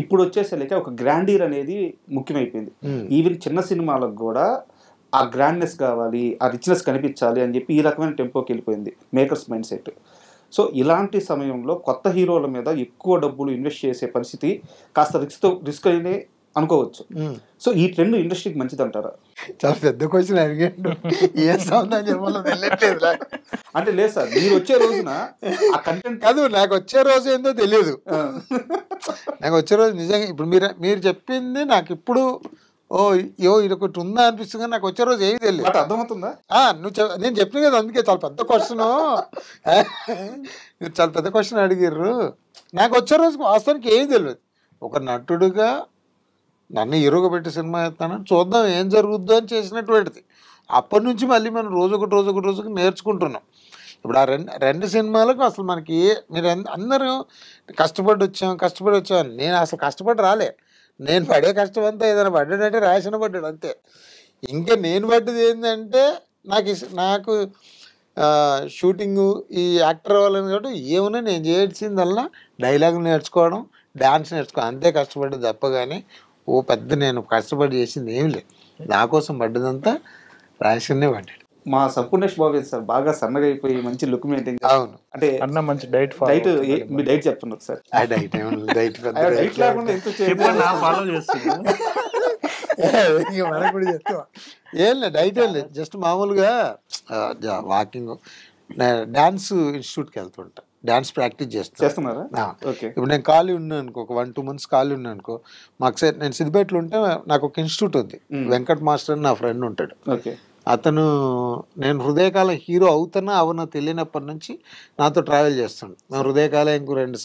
ఇప్పుడు వచ్చేసరికి ఒక గ్రాండీర్ అనేది ముఖ్యమైపోయింది. ఈవెన్ చిన్న సినిమాలకు కూడా ఆ గ్రాండ్నెస్ కావాలి, ఆ రిచ్నెస్ కనిపించాలి అని చెప్పి ఈ రకమైన టెంపోకి వెళ్ళిపోయింది మేకర్స్ మైండ్ సెట్. సో ఇలాంటి సమయంలో కొత్త హీరోల మీద ఎక్కువ డబ్బులు ఇన్వెస్ట్ చేసే పరిస్థితి కాస్త రిస్క్ అయినే అనుకోవచ్చు. సో ఈ ట్రెండ్ ఇండస్ట్రీకి మంచిది అంటారా? చాలా పెద్ద క్వశ్చన్ అడిగాడు, అంటే లేదు సార్, మీరు వచ్చే రోజున ఆ కంటెంట్ కాదు, నాకు వచ్చే రోజు ఏందో తెలియదు. నాకు వచ్చే రోజు నిజంగా ఇప్పుడు మీరు చెప్పింది నాకు ఇప్పుడు ఇది ఒకటి ఉందా అనిపిస్తుంది, కానీ నాకు వచ్చే రోజు ఏమి తెలియదు. అర్థమవుతుందా? నేను చెప్పిన కదా, అందుకే చాలా పెద్ద క్వశ్చన్, మీరు చాలా పెద్ద క్వశ్చన్ అడిగారు. నాకు వచ్చే రోజు వాస్తవానికి ఏమి తెలియదు. ఒక నటుడుగా నన్ను హీరోగా పెట్టి సినిమా వేస్తానని చూద్దాం ఏం జరుగుద్దో అని చేసినటువంటిది. అప్పటి నుంచి మళ్ళీ మనం రోజుకు నేర్చుకుంటున్నాం. ఇప్పుడు ఆ రెండు సినిమాలకు అసలు మనకి మీరు అందరూ కష్టపడి వచ్చాం. నేను అసలు కష్టపడి రాలే. నేను పడే కష్టం అంతా ఏదైనా పడ్డాడంటే రాసిన పడ్డాడు అంతే. ఇంకా నేను పడ్డది ఏంటంటే నాకు షూటింగు, ఈ యాక్టర్ అవ్వాలని కాబట్టి ఏమన్నా నేను చేయాల్సిందల్లా డైలాగ్ నేర్చుకోవడం, డాన్స్ నేర్చుకోవడం, అంతే కష్టపడ్డది తప్ప. కానీ పెద్ద నేను కష్టపడి చేసింది ఏం లేదు. నా కోసం పడ్డదంతా రాసినే పడ్డాడు. మా సంపూర్ణేష్ బాబు సార్ బాగా సన్నగా అయిపోయి మంచి లుక్ మెయింటైన్. అవును, అంటే అన్న మంచి డైట్ మీ డైట్ చెప్తున్నారు సార్. డైట్ డైట్ లేకుండా ఎంత ఫాలో చేస్తున్నా మనకు కూడా చెప్తాం. ఏం లేదు, డైట్ ఏం లేదు, జస్ట్ మామూలుగా వాకింగ్, డాన్స్ ఇన్స్టిట్యూట్కి వెళ్తుంటా, డాన్స్ ప్రాక్టీస్ చేస్తున్నారా? ఇప్పుడు నేను ఖాళీ ఉన్నాను అనుకో, ఒక 1-2 months ఖాళీ ఉన్నాను అనుకో, మాకు నేను సిద్దిపేటలో ఉంటే నాకు ఒక ఇన్స్టిట్యూట్ ఉంది, వెంకట్ మాస్టర్ అని నా ఫ్రెండ్ ఉంటాడు. అతను నేను హృదయకాలం హీరో అవుతున్నా అవనో తెలియనప్పటి నుంచి నాతో ట్రావెల్ చేస్తుండు. మేము హృదయకాలం ఇంకో 2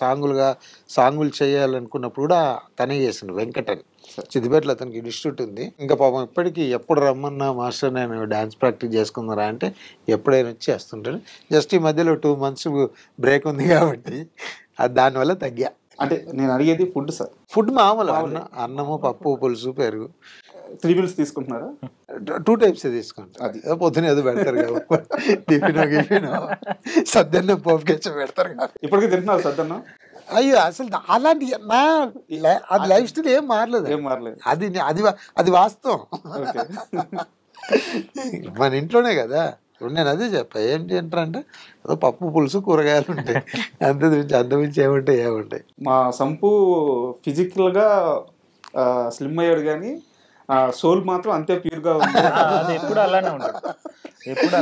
సాంగులు చేయాలనుకున్నప్పుడు కూడా తనే చేసిండు, వెంకట్ అని. సిద్దిపేటలో అతనికి ఇన్స్టిట్యూట్ ఉంది. ఇంకా పాపం ఇప్పటికీ ఎప్పుడు రమ్మన్నా మాస్టర్ నేను డ్యాన్స్ ప్రాక్టీస్ చేసుకుందరా అంటే ఎప్పుడైనా వచ్చి చేస్తుంటాను. జస్ట్ ఈ మధ్యలో 2 months బ్రేక్ ఉంది కాబట్టి దానివల్ల తగ్గా. అంటే నేను అడిగేది ఫుడ్ సార్. ఫుడ్ మామూలు అన్నము, పప్పు, పులుసు, పెరుగు. 3 meals తీసుకుంటున్నారా? 2 types తీసుకుంటారు. అది పొద్దున ఏదో పెడతారు కదా, టిఫిన్ సద్దన్నం పోపుకెచ్చ పెడతారు కదా. ఇప్పటికీ తింటున్నారు సద్దన్నం? అయ్యో అసలు అలాంటి అది లైఫ్ స్టైల్ ఏం మారలేదు. అది వాస్తవం. మన ఇంట్లోనే కదా. ఇప్పుడు నేను అదే చెప్పా, ఏంటి ఏంటంటే పప్పు, పులుసు, కూరగాయలు ఉంటాయి, అంతమించి ఏముంటాయి. మా సంపు ఫిజికల్గా స్లిమ్ అయ్యాడు కానీ సోల్ మాత్రం అంతే ప్యూర్గా ఉంది. ఎప్పుడు అలానే ఉంటుంది.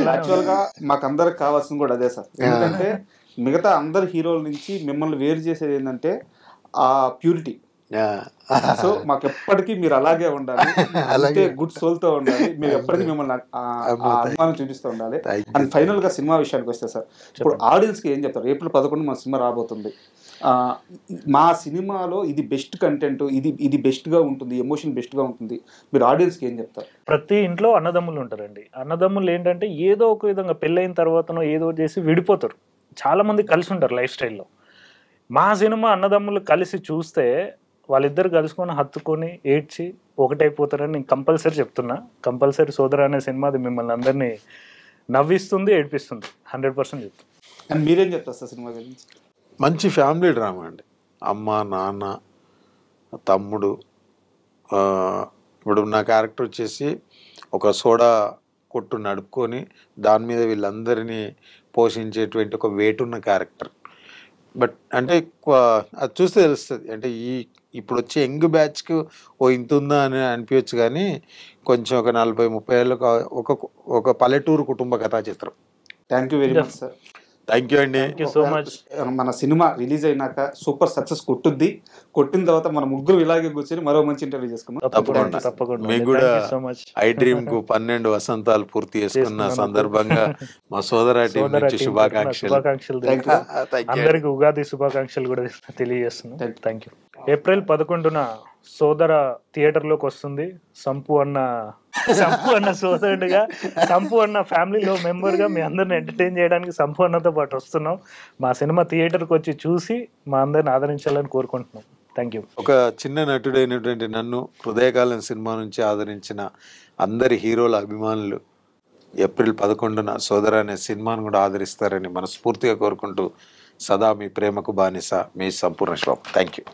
యాక్చువల్గా మాకు అందరికి కావాల్సింది కూడా అదే సార్. ఎందుకంటే మిగతా అందరు హీరోల నుంచి మిమ్మల్ని వేరు చేసేది ఏంటంటే ఆ ప్యూరిటీ. సో మాకు ఎప్పటికీ మీరు అలాగే ఉండాలి, అలాగే గుడ్ సోల్ తో ఉండాలి, మీరు ఎప్పటికీ మిమ్మల్ని అభిమానం చూపిస్తూ ఉండాలి. అండ్ ఫైనల్ గా సినిమా విషయానికి వస్తే సార్, ఇప్పుడు ఆడియన్స్ కి ఏం చెప్తారు? April 11 మన సినిమా రాబోతుంది. మా సినిమాలో ఇది బెస్ట్ కంటెంట్, ఇది బెస్ట్ గా ఉంటుంది, ఎమోషన్ బెస్ట్ గా ఉంటుంది, మీరు ఆడియన్స్ కి ఏం చెప్తారు? ప్రతి ఇంట్లో అన్నదమ్ములు ఉంటారండి. అన్నదమ్ములు ఏంటంటే ఏదో ఒక విధంగా పెళ్ళైన తర్వాతనో ఏదో చేసి విడిపోతారు. చాలా మంది కలిసి ఉంటారు లైఫ్ స్టైల్లో. మా సినిమా అన్నదమ్ములు కలిసి చూస్తే వాళ్ళిద్దరు కలుసుకొని హత్తుకొని ఏడ్చి ఒకటైపోతారని నేను కంపల్సరీ చెప్తున్నా. కంపల్సరీ సోదర అనే సినిమా అది మిమ్మల్ని అందరినీ నవ్విస్తుంది, ఏడిపిస్తుంది. 100% చెప్తాను. అండ్ మీరేం చెప్తారు సార్ సినిమా గురించి? మంచి ఫ్యామిలీ డ్రామా అండి. అమ్మ, నాన్న, తమ్ముడు. ఇప్పుడు నా క్యారెక్టర్ వచ్చేసి ఒక సోడా కొట్టు నడుపుకొని దాని మీద వీళ్ళందరినీ పోషించేటువంటి ఒక వెయిట్ ఉన్న క్యారెక్టర్. బట్ అంటే అది చూస్తే తెలుస్తుంది. అంటే ఇప్పుడు వచ్చే యంగ్ బ్యాచ్కి ఇంత ఉందా అని అనిపించచ్చు, కానీ కొంచెం ఒక 40-30 ఏళ్ళకు ఒక పల్లెటూరు కుటుంబ కథా చిత్రం. Thank you very much sir. Thank you అండి. So much. మన సినిమా రిలీజ్ అయినాక సూపర్ సక్సెస్ కొట్టుద్ది. కొట్టిన తర్వాత మన ముగ్గురు ఇలాగే కూర్చొని మరో మంచి ఇంటర్వ్యూ చేసుకున్నాం. తప్పకుండా. మీకు కూడా ఐ డ్రీమ్ కు 12 వసంతాలు పూర్తి చేసుకున్న సందర్భంగా మా సోదర టీం నుంచి శుభాకాంక్షలు. అందరికి ఉగాది శుభాకాంక్షలు కూడా తెలియజేస్తున్నాం. Thank you. April 11 సోదర థియేటర్లోకి వస్తుంది. సంపు అన్న సోదరుడిగా, సంపు అన్న ఫ్యామిలీలో మెంబర్గా మీ అందరిని ఎంటర్టైన్ చేయడానికి సంపు అన్నతో పాటు వస్తున్నాం. మా సినిమా థియేటర్కి వచ్చి చూసి మా అందరిని ఆదరించాలని కోరుకుంటున్నాం. Thank you. ఒక చిన్న నటుడైనటువంటి నన్ను హృదయకాలం సినిమా నుంచి ఆదరించిన అందరి హీరోల అభిమానులు April 11 సోదర అనే సినిమాను కూడా ఆదరిస్తారని మనస్ఫూర్తిగా కోరుకుంటూ సదా మీ ప్రేమకు బానిస, మీ సంపూర్ణ శివం. Thank you.